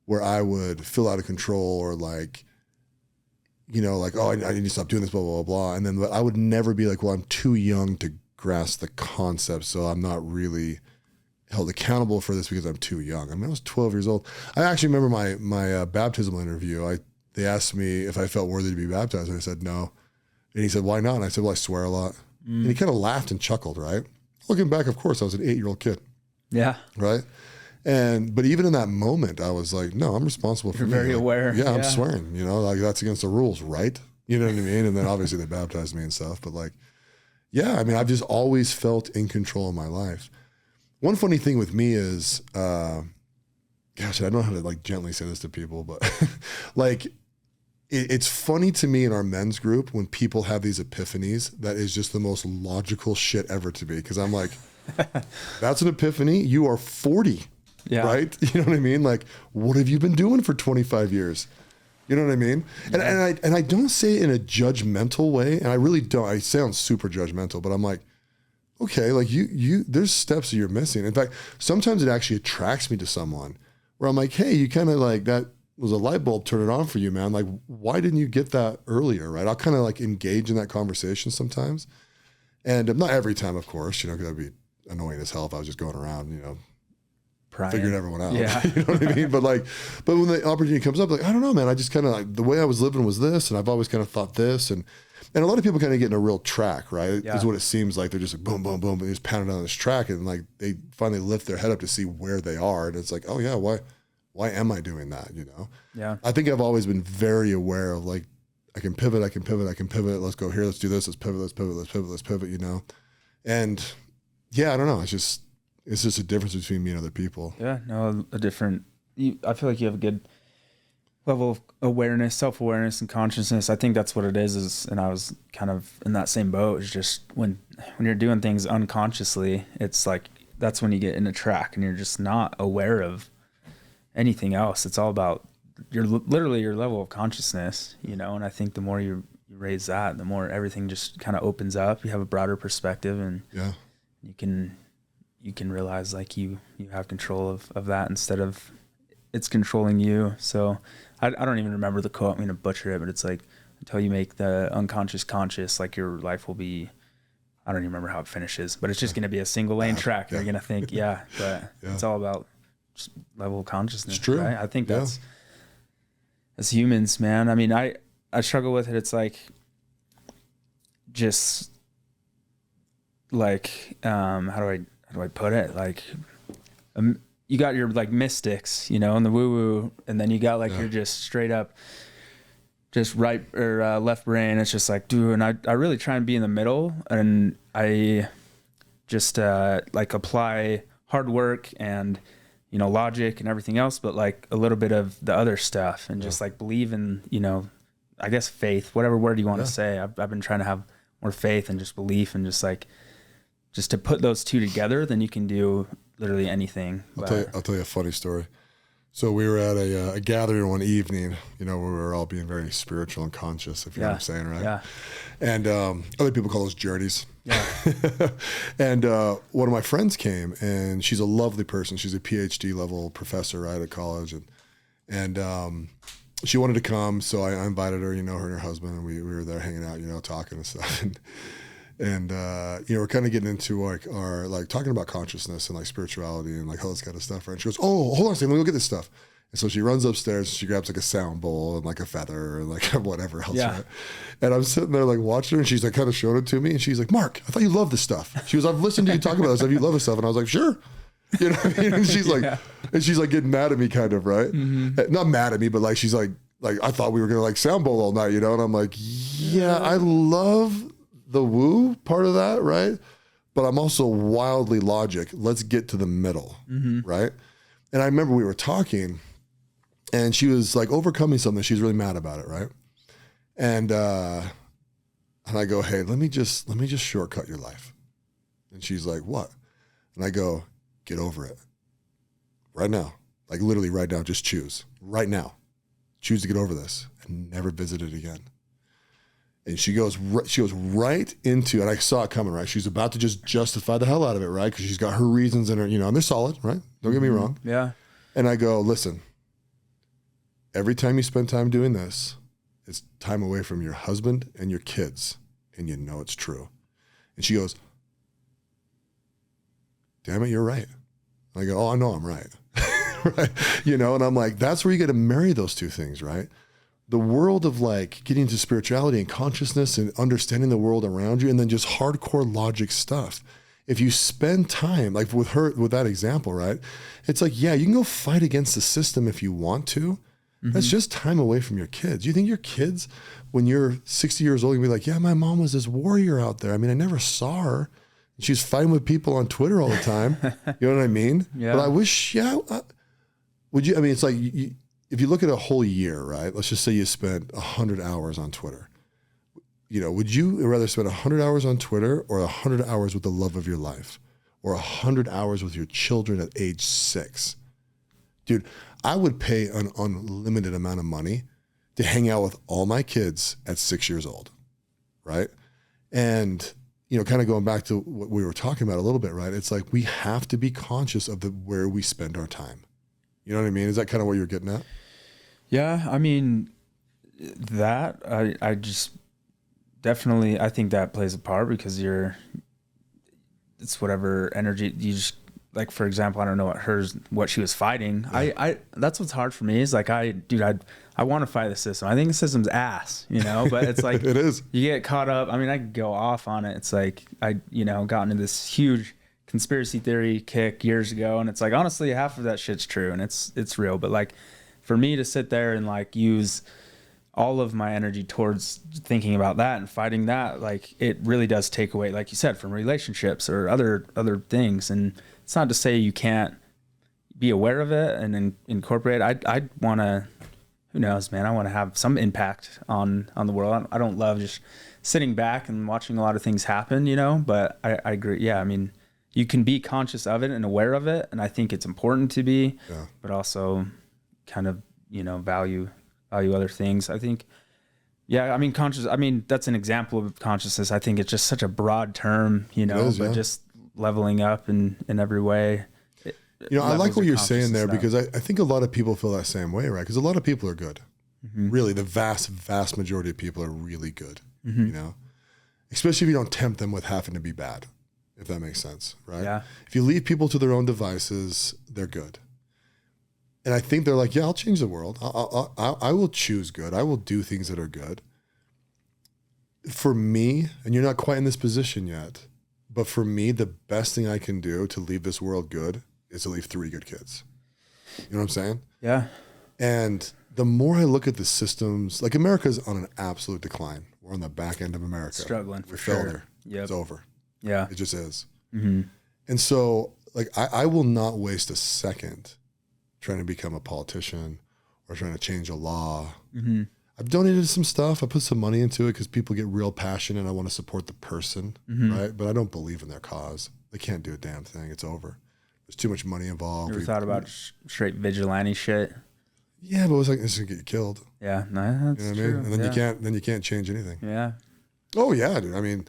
Where I would feel out of control, or like, you know, like, oh, I need to stop doing this, blah, blah, blah, blah. And then I would never be like, well, I'm too young to grasp the concept, so I'm not really held accountable for this because I'm too young. I mean, I was 12 years old. I actually remember my baptismal interview. They asked me if I felt worthy to be baptized, and I said no. And he said, why not? And I said, well, I swear a lot. And he kind of laughed and chuckled, right? Looking back, of course, I was an 8-year-old kid. Yeah. Right? But even in that moment, I was like, no, I'm responsible for me. You're very aware. Yeah, I'm swearing, you know, like that's against the rules, right? You know what I mean? And then obviously they baptized me and stuff. But like, yeah, I mean, I've just always felt in control of my life. One funny thing with me is, gosh, I don't know how to like gently say this to people, but like it's funny to me in our men's group when people have these epiphanies, that is just the most logical shit ever to me. Cause I'm like, that's an epiphany. You are 40, right? You know what I mean? Like, what have you been doing for 25 years? You know what I mean? Yeah. And I don't say it in a judgmental way. And I really don't. I sound super judgmental, but I'm like, okay, like there's steps that you're missing. In fact, sometimes it actually attracts me to someone where I'm like, hey, you kind of like, that was a light bulb, turn it on for you, man. Like, why didn't you get that earlier, right? I'll kind of like engage in that conversation sometimes. And not every time, of course, you know, because that'd be annoying as hell if I was just going around, you know, figuring everyone out. Yeah. You know what I mean? But when the opportunity comes up, like, I don't know, man, I just kind of like, the way I was living was this, and I've always kind of thought this, and a lot of people kind of get in a real track, right? Yeah. Is what it seems like. They're just like boom, boom, boom, and they just pounding down this track, and like they finally lift their head up to see where they are, and it's like, oh yeah, why am I doing that? You know? Yeah. I think I've always been very aware of like, I can pivot. Let's go here. Let's do this. Let's pivot, you know? And yeah, I don't know. It's just a difference between me and other people. Yeah. No, I feel like you have a good level of awareness, self-awareness and consciousness. I think that's what it is, and I was kind of in that same boat. It's just when you're doing things unconsciously, it's like, that's when you get in a track and you're just not aware of anything else. It's all about literally your level of consciousness, you know? And I think the more you raise that, the more everything just kind of opens up. You have a broader perspective, and you can realize like you have control of that instead of it's controlling you. So I don't even remember the quote. I'm going to butcher it, but it's like, until you make the unconscious conscious, like your life will be, I don't even remember how it finishes, but it's just going to be a single lane track. You're going to think, but it's all about just level of consciousness. It's true. Right? I think that's, as humans, man, I mean, I struggle with it. It's like, just like, how do I put it? Like, you got your like mystics, you know, and the woo woo, and then you got like your just straight up, just right or left brain. It's just like, dude, and I really try and be in the middle, and I just like apply hard work and, you know, logic and everything else, but like a little bit of the other stuff, and just like believe in, you know, I guess faith, whatever word you want to say. I've been trying to have more faith and just belief, and just like, just to put those two together, then you can do literally anything. I'll tell you a funny story. So we were at a gathering one evening, you know, where we were all being very spiritual and conscious, if you know what I'm saying, right? Yeah. And other people call those journeys. Yeah. And one of my friends came, and she's a lovely person. She's a PhD level professor, right, at college, and she wanted to come, so I invited her, you know, her and her husband, and we were there hanging out, you know, talking and stuff, and you know, we're kind of getting into like our like talking about consciousness and like spirituality and like all this kind of stuff, right? And she goes, "Oh, hold on a second, let me go get this stuff." And so she runs upstairs, she grabs like a sound bowl and like a feather and like whatever else, right? And I'm sitting there like watching her, and she's like kind of showing it to me, and she's like, "Mark, I thought you loved this stuff." She goes, "I've listened to you talk about this stuff. You love this stuff." And I was like, "Sure." You know what I mean? And she's like, and she's like getting mad at me, kind of, right? Mm-hmm. Not mad at me, but like she's like I thought we were gonna like sound bowl all night, you know? And I'm like, yeah, I love the woo part of that, right? But I'm also wildly logic. Let's get to the middle, right? And I remember we were talking, and she was like overcoming something. She's really mad about it, right? And I go, "Hey, let me just shortcut your life." And she's like, "What?" And I go, "Get over it right now, like literally right now. Just choose right now. Choose to get over this and never visit it again." And she goes right into, and I saw it coming, right? She's about to just justify the hell out of it, right? Because she's got her reasons in her, you know, and they're solid, right? Don't get me wrong. Yeah. And I go, "Listen, every time you spend time doing this, it's time away from your husband and your kids, and you know it's true." And she goes, "Damn it, you're right." And I go, "Oh, I know I'm right." Right? You know, and I'm like, that's where you got to marry those two things, right? The world of like getting into spirituality and consciousness and understanding the world around you, and then just hardcore logic stuff. If you spend time, like with that example, right? It's like, yeah, you can go fight against the system if you want to. That's just time away from your kids. You think your kids, when you're 60 years old, you can be like, "Yeah, my mom was this warrior out there. I mean, I never saw her. She's fighting with people on Twitter all the time." You know what I mean? Yeah. But I wish, would you, I mean, it's like, if you look at a whole year, right? Let's just say you spent 100 hours on Twitter. You know, would you rather spend 100 hours on Twitter or 100 hours with the love of your life, or 100 hours with your children at age 6? Dude, I would pay an unlimited amount of money to hang out with all my kids at 6 years old, right? And, you know, kind of going back to what we were talking about a little bit, right? It's like we have to be conscious of where we spend our time. You know what I mean? Is that kind of what you're getting at? Yeah, I mean, that I just definitely, I think that plays a part because it's whatever energy you just, like, for example, I don't know what she was fighting. Yeah. I that's what's hard for me is like, I want to fight the system. I think the system's ass, you know, but it's like, it is. You get caught up. I mean, I could go off on it. It's like, got into this huge conspiracy theory kick years ago. And it's like, honestly, half of that shit's true and it's real. But like, for me to sit there and like use all of my energy towards thinking about that and fighting that, like, it really does take away, like you said, from relationships or other things. And it's not to say you can't be aware of it and incorporate. I'd want to, who knows, man, I want to have some impact on the world. I don't love just sitting back and watching a lot of things happen, you know, but I agree. Yeah. I mean, you can be conscious of it and aware of it. And I think it's important to be, but also kind of, you know, value other things. I think, yeah, I mean, that's an example of consciousness. I think it's just such a broad term, you know, but just leveling up in every way. You know, I like what you're saying there because I think a lot of people feel that same way, right? Because a lot of people are good. Mm-hmm. Really, the vast, vast majority of people are really good, you know, especially if you don't tempt them with having to be bad, if that makes sense, right? Yeah. If you leave people to their own devices, they're good. And I think they're like, yeah, I'll change the world. I will choose good. I will do things that are good. For me, and you're not quite in this position yet, but for me, the best thing I can do to leave this world good is to leave 3 good kids. You know what I'm saying? Yeah. And the more I look at the systems, like America's on an absolute decline. We're on the back end of America. Struggling for we sure. fell there. Yep. It's over. Yeah. It just is. Mm-hmm. And so, like, I will not waste a second trying to become a politician or trying to change a law. Mm-hmm. I've donated some stuff. I put some money into it because people get real passionate. I want to support the person, right? But I don't believe in their cause. They can't do a damn thing. It's over. There's too much money involved. You ever thought about straight vigilante shit? Yeah, but it was like, this is gonna get you killed. Yeah, no, that's you know what true. I mean? And then you can't change anything. Yeah. Oh yeah, dude. I mean,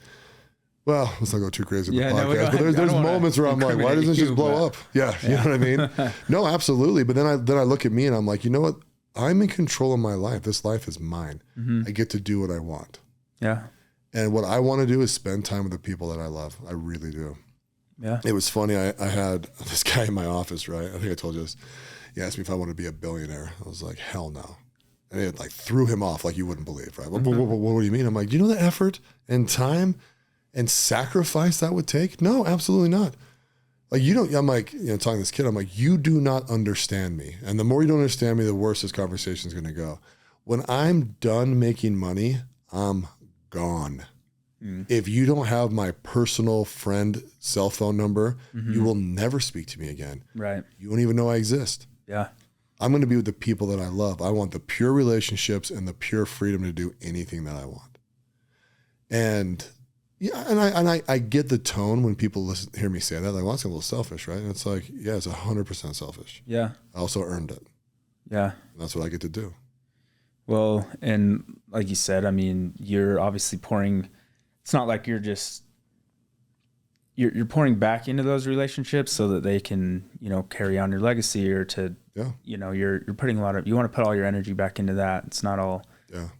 well, let's not go too crazy with the no, podcast, but there's moments where I'm like, why doesn't it just blow up? Yeah, you know what I mean? No, absolutely. But then I look at me and I'm like, you know what? I'm in control of my life. This life is mine. Mm-hmm. I get to do what I want. Yeah. And what I want to do is spend time with the people that I love. I really do. Yeah. It was funny. I had this guy in my office, right? I think I told you this. He asked me if I wanted to be a billionaire. I was like, hell no. And it like threw him off like you wouldn't believe, right? Mm-hmm. What do you mean? I'm like, do you know the effort and time and sacrifice that would take? No, absolutely not. Like, you don't, I'm like, you know, talking to this kid, I'm like, you do not understand me. And the more you don't understand me, the worse this conversation is going to go. When I'm done making money, I'm gone. If you don't have my personal friend cell phone number, you will never speak to me again. Right. You won't even know I exist. Yeah. I'm going to be with the people that I love. I want the pure relationships and the pure freedom to do anything that I want. And yeah, and I get the tone when people hear me say that. Like, well, that's a little selfish, right? And it's like, yeah, it's 100% selfish. Yeah. I also earned it. Yeah. And that's what I get to do. Well, and like you said, I mean, you're obviously pouring. It's not like you're just you're pouring back into those relationships so that they can, you know, carry on your legacy, or to, you know, you're putting you want to put all your energy back into that. It's not all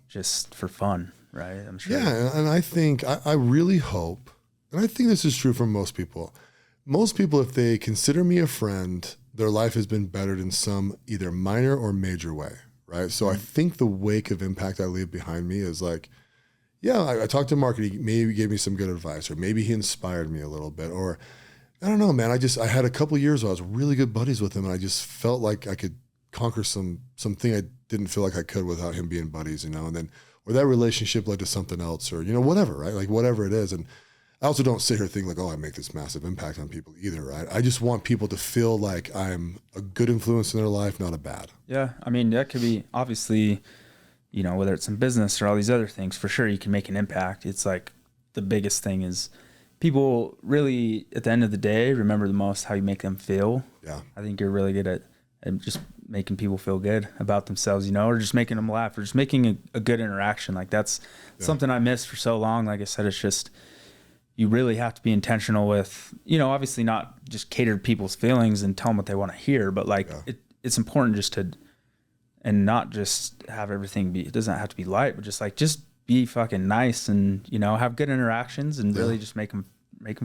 just for fun, right? I'm sure. Yeah, and I think I really hope, and I think this is true for most people. Most people, if they consider me a friend, their life has been bettered in some either minor or major way, right? So I think the wake of impact I leave behind me is like, yeah, I talked to Mark and he maybe gave me some good advice, or maybe he inspired me a little bit, or I don't know, man. I had a couple of years where I was really good buddies with him, and I just felt like I could conquer something I didn't feel like I could without him being buddies, you know, and then, or that relationship led to something else, or, you know, whatever, right? Like whatever it is. And I also don't sit here thinking like, oh, I make this massive impact on people either, right? I just want people to feel like I'm a good influence in their life, not a bad. Yeah. I mean, that could be obviously, you know, whether it's in business or all these other things, for sure you can make an impact. It's like the biggest thing is people really, at the end of the day, remember the most how you make them feel. Yeah. I think you're really good at just making people feel good about themselves, you know, or just making them laugh or just making a good interaction. Like that's something I missed for so long. Like I said, it's just, you really have to be intentional with, you know, obviously not just cater to people's feelings and tell them what they want to hear, but like it's important just to, and not just have everything be, it doesn't have to be light, but just be fucking nice and, you know, have good interactions and really just make them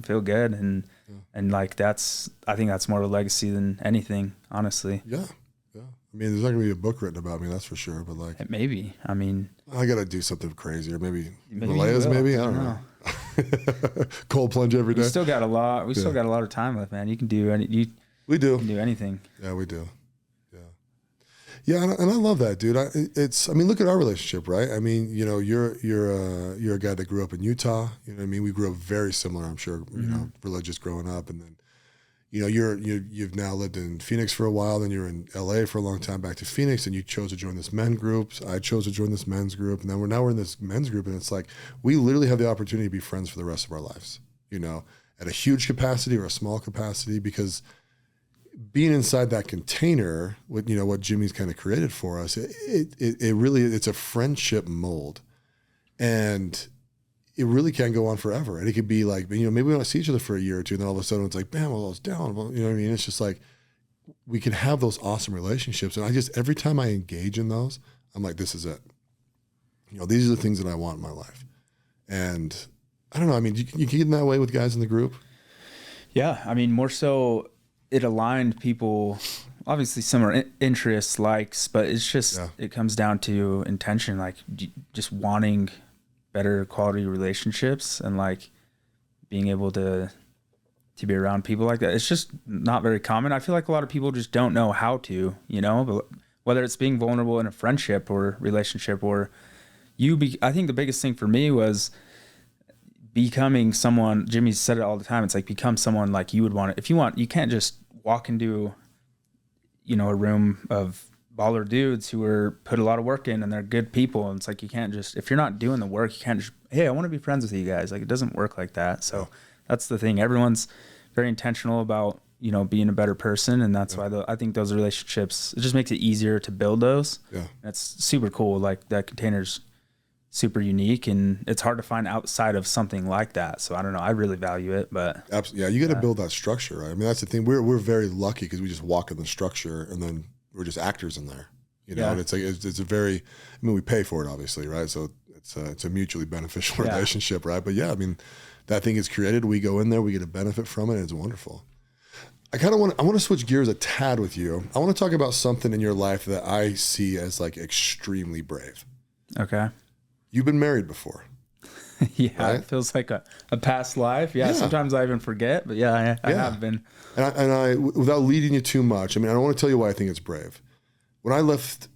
feel good. And like, I think that's more of a legacy than anything, honestly. Yeah. Yeah. I mean, there's not gonna be a book written about me, that's for sure. But like, maybe, I mean, I got to do something crazier. Maybe Himalayas, maybe. I don't know. Cold plunge every day. We still got a lot of time left, man. You can do We do. can do anything. Yeah, we do. Yeah. Yeah. And I love that, dude. I mean, look at our relationship, right? I mean, you know, you're a guy that grew up in Utah. You know what I mean? We grew up very similar, I'm sure, you know, religious growing up. And then, you know, you've now lived in Phoenix for a while, then you're in LA for a long time, back to Phoenix, and you chose to join this men's group. I chose to join this men's group, and then we're in this men's group, and it's like we literally have the opportunity to be friends for the rest of our lives, you know, at a huge capacity or a small capacity, because being inside that container with, you know, what Jimmy's kind of created for us, it really, it's a friendship mold, and it really can go on forever. And it could be like, you know, maybe we don't see each other for a year or two, and then all of a sudden it's like, bam, well, it's down. Well, you know what I mean? It's just like, we can have those awesome relationships. And every time I engage in those, I'm like, this is it. You know, these are the things that I want in my life. And I don't know. I mean, you get in that way with guys in the group? Yeah. I mean, more so it aligned people, obviously similar interests, likes, but it's just, it comes down to intention, like just wanting better quality relationships and like being able to be around people like that. It's just not very common. I feel like a lot of people just don't know how to, you know, but whether it's being vulnerable in a friendship or relationship or I think the biggest thing for me was becoming someone. Jimmy said it all the time. It's like, become someone like you would want it. If you want, you can't just walk into, you know, a room of baller dudes who put a lot of work in and they're good people. And it's like, you can't just, if you're not doing the work, you can't just, hey, I want to be friends with you guys. Like, it doesn't work like that. So that's the thing. Everyone's very intentional about, you know, being a better person. And that's why I think those relationships, it just makes it easier to build those. Yeah. That's super cool. Like, that container's super unique and it's hard to find outside of something like that. So I don't know. I really value it, but absolutely. Yeah. You got to build that structure, right? I mean, that's the thing. We're very lucky because we just walk in the structure and then we're just actors in there, you know. And it's like it's a very, I mean, we pay for it obviously, right? So it's a mutually beneficial relationship, right? But yeah, I mean, that thing is created. We go in there, we get a benefit from it, and it's wonderful. I want to switch gears a tad with you. I want to talk about something in your life that I see as like extremely brave. Okay. You've been married before. Yeah, right? It feels like a past life. Yeah, sometimes I even forget, but I have been. And I, without leading you too much, I mean, I don't want to tell you why I think it's brave. When I left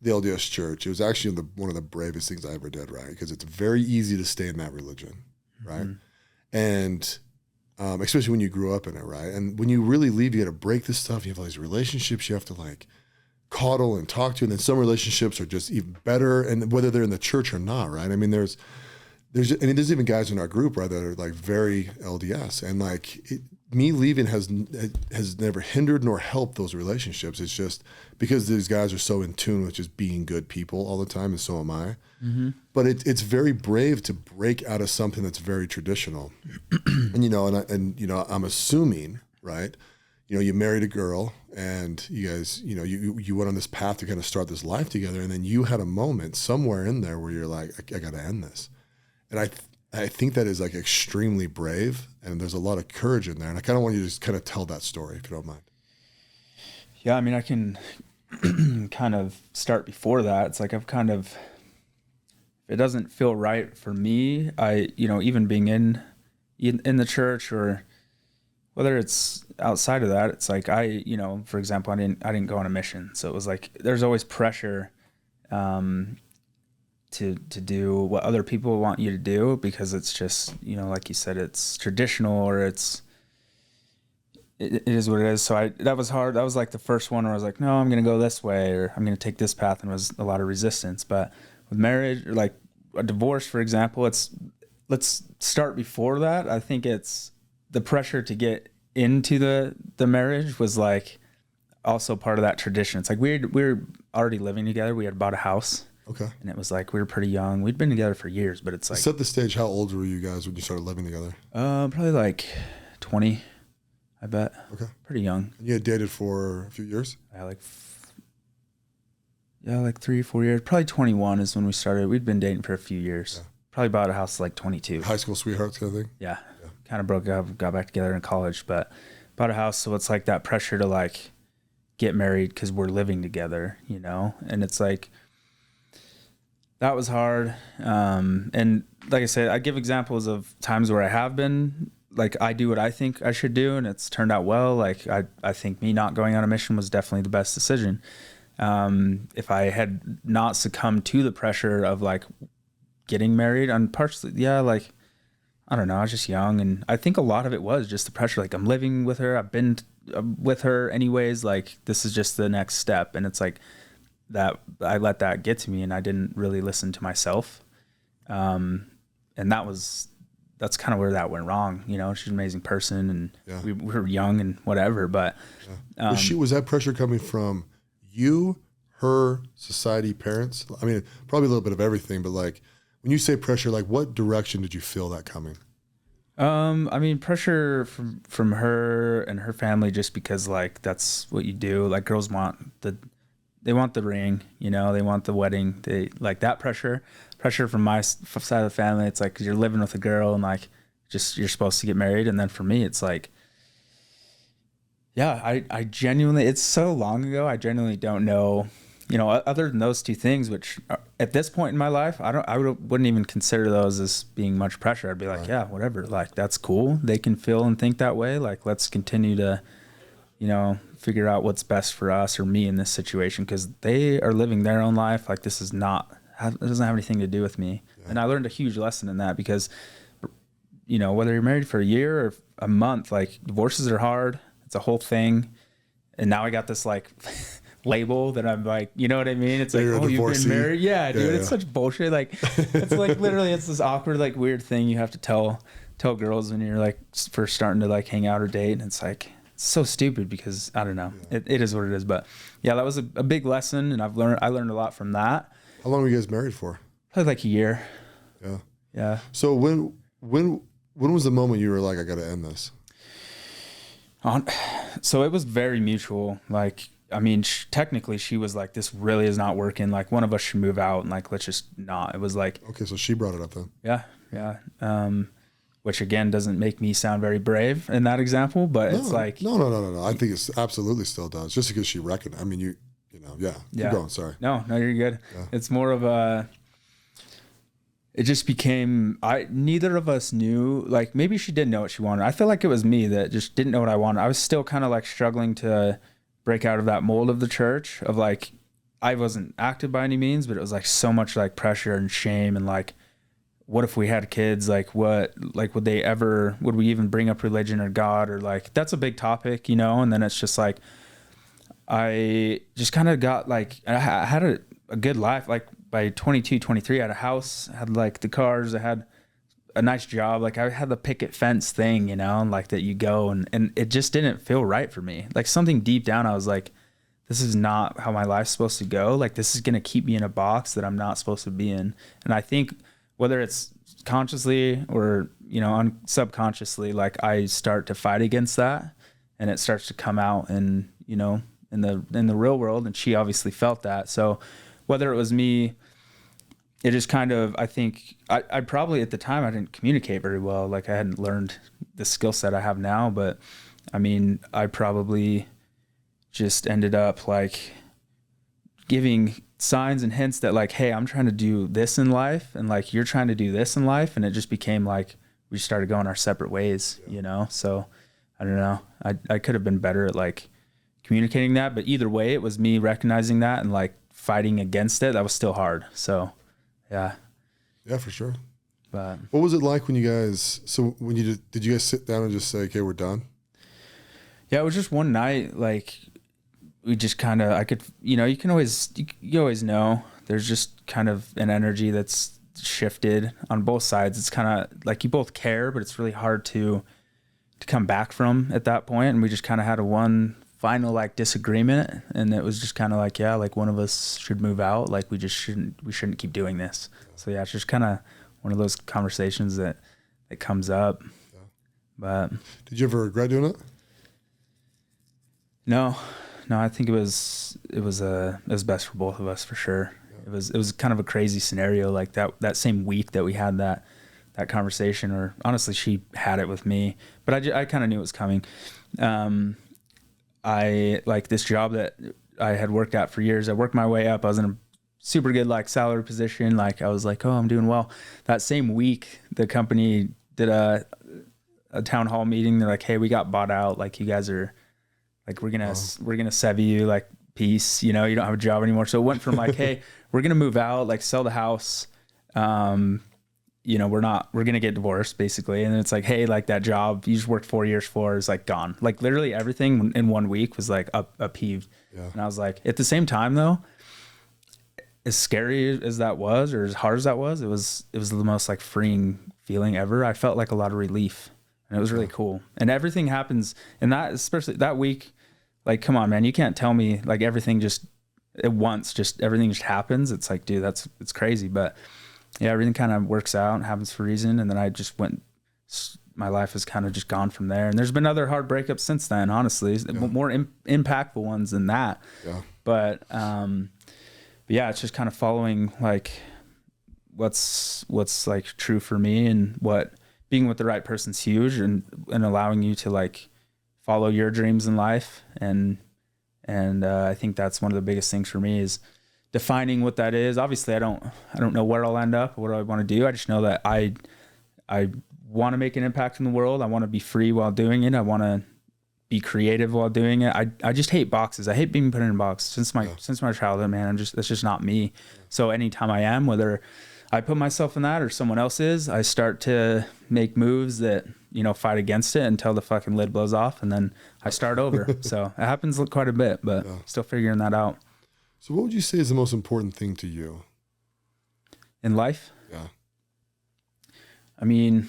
the LDS church, it was actually one of the bravest things I ever did, right? Because it's very easy to stay in that religion, right? And especially when you grew up in it, right? And when you really leave, you got to break this stuff. You have all these relationships you have to like coddle and talk to, and then some relationships are just even better, and whether they're in the church or not, right? I mean, there's even guys in our group, right, that are like very LDS, and like me leaving has never hindered nor helped those relationships. It's just because these guys are so in tune with just being good people all the time, and so am I. But it's very brave to break out of something that's very traditional, and you know, and you know, I'm assuming, right? You know, you married a girl, and you guys, you know, you went on this path to kind of start this life together, and then you had a moment somewhere in there where you're like, I got to end this. And I think that is like extremely brave, and there's a lot of courage in there. And I kind of want you to just kind of tell that story, if you don't mind. Yeah, I mean, I can kind of start before that. It's like if it doesn't feel right for me, you know, even being in the church or whether it's outside of that, it's like you know, for example, I didn't go on a mission. So it was like, there's always pressure, to do what other people want you to do, because it's just, you know, like you said, it's traditional, or it is what it is. So that was hard. That was like the first one where I was like, no, I'm going to go this way, or I'm going to take this path. And it was a lot of resistance. But with marriage, or like a divorce, for example, let's start before that. I think it's the pressure to get into the marriage was like also part of that tradition. It's like we were already living together. We had bought a house. Okay. And it was like, we were pretty young. We'd been together for years, but it's like. Set the stage. How old were you guys when you started living together? Probably like 20, I bet. Okay. Pretty young. And you had dated for a few years? Like 3 or 4 years. Probably 21 is when we started. We'd been dating for a few years. Yeah. Probably bought a house like 22. High school sweethearts kind of thing? Yeah. Kind of broke up, got back together in college, but bought a house. So it's like that pressure to like get married because we're living together, you know? And it's like, that was hard. And like I said, I give examples of times where I have been, like, I do what I think I should do, and it's turned out well. Like, I think me not going on a mission was definitely the best decision. If I had not succumbed to the pressure of, like, getting married, I'm partially, like, I don't know, I was just young, and I think a lot of it was just the pressure. Like, I'm living with her, I've been with her anyways, like, this is just the next step. And it's like, that I let that get to me, and I didn't really listen to myself. And that's kind of where that went wrong. You know, she's an amazing person, and we were young and whatever, but, was that pressure coming from you, her, society, parents? I mean, probably a little bit of everything, but like, when you say pressure, like what direction did you feel that coming? I mean, pressure from her and her family, just because like, that's what you do. Like, girls they want the ring, you know, they want the wedding. They like that pressure from my side of the family. It's like, 'cause you're living with a girl, and like, just, you're supposed to get married. And then for me, it's like, I genuinely, it's so long ago. I genuinely don't know, you know, other than those two things, which at this point in my life, wouldn't even consider those as being much pressure. I'd be like, yeah, whatever. Like, that's cool. They can feel and think that way. Like, let's continue to, you know, figure out what's best for us or me in this situation, because they are living their own life. Like, it doesn't have anything to do with me. Yeah. And I learned a huge lesson in that, because, you know, whether you're married for a year or a month, like, divorces are hard. It's a whole thing. And now I got this like label that I'm like, you know what I mean? It's like, oh, you've been married? Yeah, dude, it's such bullshit. Like, it's like literally, it's this awkward, like, weird thing you have to tell girls when you're like first starting to like hang out or date. And it's like, it's so stupid, because I don't know, it is what it is. But yeah, that was a big lesson, and I learned a lot from that. How long were you guys married for? Probably like a year. Yeah. So when was the moment you were like, I got to end this? So it was very mutual. Like, I mean, technically she was like, this really is not working. Like, one of us should move out, and like, let's just not. It was like, okay, so she brought it up then. Yeah. Which again doesn't make me sound very brave in that example, but it's like, no. I think it's absolutely still does, just because she reckoned. I mean, you know, keep going. Sorry. No, you're good. Yeah. It's more of it just became, neither of us knew, like, maybe she didn't know what she wanted. I feel like it was me that just didn't know what I wanted. I was still kind of like struggling to break out of that mold of the church, of like, I wasn't active by any means, but it was like so much like pressure and shame, and like, what if we had kids? Like, what, like, would we even bring up religion or God? Or like, that's a big topic, you know? And then it's just like, I just kind of got like, I had a good life. Like, by 22, 23, I had a house, I had like the cars, I had a nice job. Like, I had the picket fence thing, you know, and like that you go, and it just didn't feel right for me. Like, something deep down, I was like, this is not how my life's supposed to go. Like, this is going to keep me in a box that I'm not supposed to be in. And I think whether it's consciously or, you know, subconsciously, like, I start to fight against that, and it starts to come out, and, you know, in the real world. And she obviously felt that. So whether it was me, it just kind of, I think I probably at the time I didn't communicate very well. Like, I hadn't learned the skill set I have now, but I mean, I probably just ended up like giving signs and hints that like, hey, I'm trying to do this in life, and like, you're trying to do this in life. And it just became like, we started going our separate ways, you know? So I don't know. I could have been better at like communicating that, but either way, it was me recognizing that and like fighting against it. That was still hard. So Yeah. Yeah, for sure. But what was it like when you guys, did you guys sit down and just say, okay, we're done? Yeah, it was just one night. Like we just kind of, I could, you know, you always know there's just kind of an energy that's shifted on both sides. It's kind of like you both care, but it's really hard to come back from at that point. And we just kind of had one final like disagreement, and it was just kind of like, yeah, like one of us should move out. Like we shouldn't keep doing this. So yeah, it's just kind of one of those conversations that comes up. Yeah. But did you ever regret doing it? No, I think it was best for both of us for sure. Yeah. It was kind of a crazy scenario, like that same week that we had that conversation, or honestly, she had it with me, but I kind of knew it was coming. I like this job that I had worked at for years. I worked my way up. I was in a super good like salary position. Like I was like, oh, I'm doing well. That same week, the company did a town hall meeting. They're like, hey, we got bought out. Like you guys are like, we're gonna sever you. Like peace. You know, you don't have a job anymore. So it went from like, hey, we're gonna move out, like sell the house. You know, we're gonna get divorced basically. And then it's like, hey, like that job you just worked 4 years for is like gone. Like literally everything in 1 week was like upheaved. Yeah. And I was like, at the same time though, as scary as that was, or as hard as that was, it was the most like freeing feeling ever. I felt like a lot of relief, and it was really cool. And everything happens, and that, especially that week, like, come on, man, you can't tell me like everything just at once, just everything just happens. It's like, dude, it's crazy. But yeah, everything kind of works out and happens for a reason. And then I just my life has kind of just gone from there. And there's been other hard breakups since then, honestly, more impactful ones than that. Yeah. But yeah, it's just kind of following like what's like true for me, and what being with the right person's huge, and allowing you to like follow your dreams in life. And I think that's one of the biggest things for me is defining what that is. Obviously I don't know where I'll end up or what I want to do. I just know that I want to make an impact in the world. I want to be free while doing it. I want to be creative while doing it. I just hate boxes. I hate being put in a box since my childhood, man. That's just not me. So anytime I am, whether I put myself in that or someone else is, I start to make moves that, you know, fight against it until the fucking lid blows off, and then I start over. So it happens quite a bit, but still figuring that out. So what would you say is the most important thing to you in life? Yeah. I mean,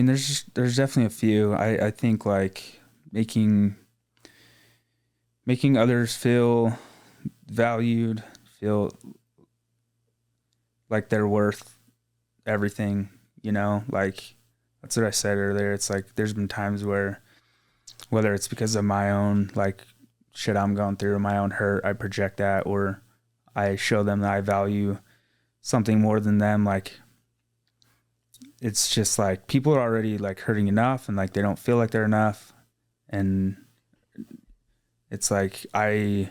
there's definitely a few. I think like making others feel valued, feel like they're worth everything, you know, like that's what I said earlier. It's like there's been times where, whether it's because of my own like shit I'm going through or my own hurt, I project that, or I show them that I value something more than them. Like it's just like people are already like hurting enough, and like they don't feel like they're enough, and it's like I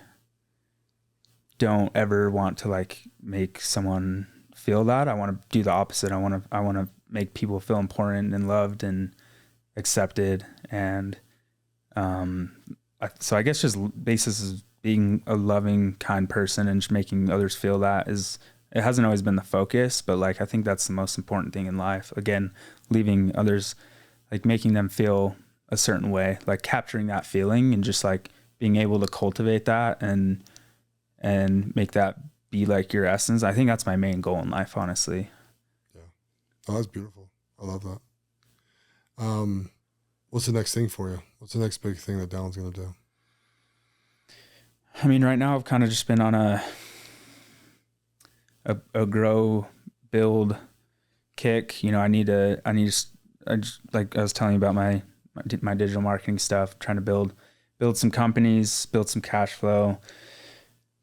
don't ever want to like make someone feel that. I want to do the opposite. I want to make people feel important and loved and accepted. And so I guess just basis is being a loving, kind person and just making others feel that it hasn't always been the focus, but like I think that's the most important thing in life. Again, leaving others, like making them feel a certain way, like capturing that feeling and just like being able to cultivate that and make that be like your essence. I think that's my main goal in life, honestly. Yeah. Oh, that's beautiful. I love that. What's the next thing for you? What's the next big thing that Dallan's going to do? I mean, right now I've kind of just been on a grow, build kick. You know, I just, like I was telling you about my digital marketing stuff, trying to build some companies, build some cash flow,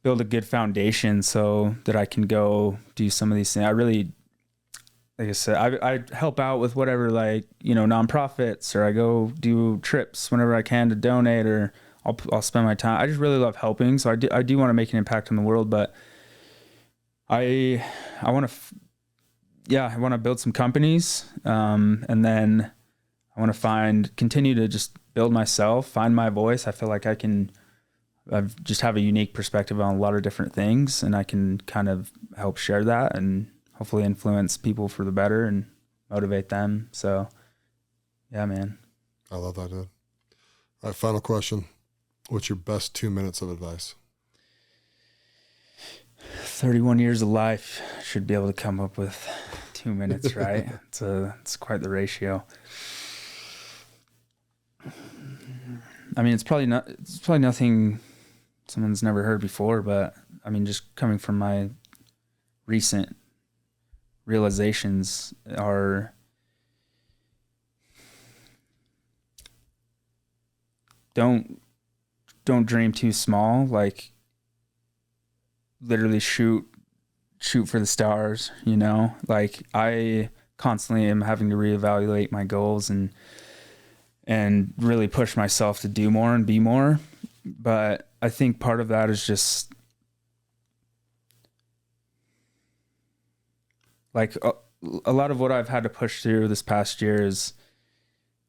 build a good foundation so that I can go do some of these things. I really, like I said, I help out with whatever, like, you know, nonprofits, or I go do trips whenever I can to donate, or I'll spend my time. I just really love helping. So I do want to make an impact on the world, but I want to, I want to build some companies. And then want to continue to just build myself, find my voice. I feel like I just have a unique perspective on a lot of different things, and I can kind of help share that and hopefully influence people for the better and motivate them. So yeah, man. I love that, dude. All right, final question. What's your best 2 minutes of advice? 31 years of life, should be able to come up with 2 minutes, right? It's quite the ratio. I mean, it's probably nothing someone's never heard before, but I mean, just coming from my recent realizations are, don't dream too small. Like, literally shoot for the stars, you know? Like, I constantly am having to reevaluate my goals and really push myself to do more and be more. But I think part of that is just like a lot of what I've had to push through this past year is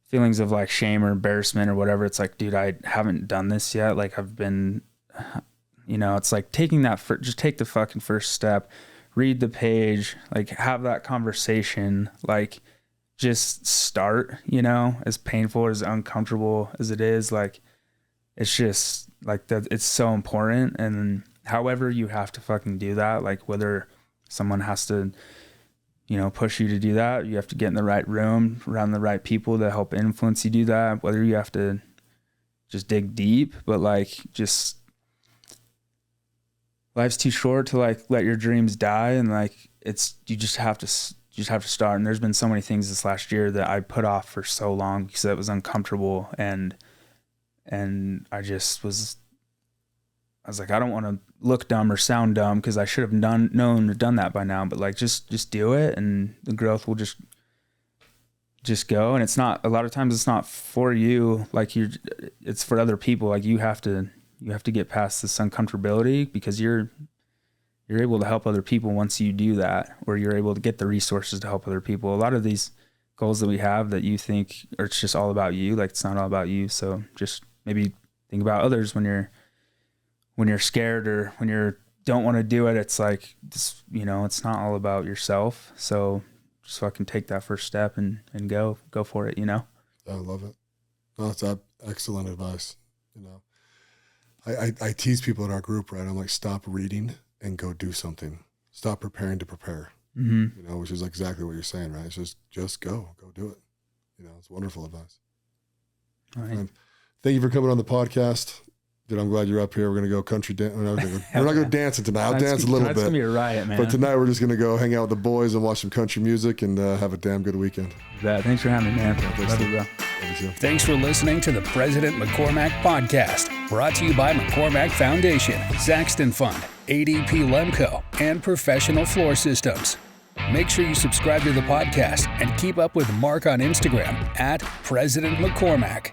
feelings of like shame or embarrassment or whatever. It's like, dude, I haven't done this yet. Like, I've been, you know, it's like taking that just take the fucking first step, read the page, like have that conversation, like just start, you know, as painful, as uncomfortable as it is. Like, it's just like that. It's so important. And however you have to fucking do that, like whether someone has to, you know, push you to do that, you have to get in the right room around the right people that help influence you do that, whether you have to just dig deep, but like, just life's too short to like let your dreams die. And like, you just have to start. And there's been so many things this last year that I put off for so long because it was uncomfortable. And I was like, I don't want to look dumb or sound dumb because I should have done that by now. But like, just do it, and the growth will just go. And it's not, a lot of times it's not for you. Like, it's for other people. Like, you have to get past this uncomfortability because you're able to help other people once you do that, or you're able to get the resources to help other people. A lot of these goals that we have that you think are, it's just all about you, like, it's not all about you. So just maybe think about others when you're scared or when you don't want to do it. It's like, this, you know, it's not all about yourself. So just fucking take that first step and go for it, you know? I love it. No, that's excellent advice. You know, I tease people in our group, right? I'm like, stop reading and go do something. Stop preparing to prepare. Mm-hmm. You know, which is exactly what you're saying, right? It's just go do it. You know, it's wonderful advice. All right. And thank you for coming on the podcast. Dude, I'm glad you're up here. We're going to go country dance. We're not going to dance dancing tonight. I'll dance a little bit. It's going to be a riot, man. But tonight we're just going to go hang out with the boys and watch some country music and have a damn good weekend. Yeah, thanks for having me, man. Love you, bro. Thanks for listening to the President McCormack Podcast, brought to you by McCormack Foundation, Saxton Fund, ADP Lemco, and Professional Floor Systems. Make sure you subscribe to the podcast and keep up with Mark on Instagram @President McCormack.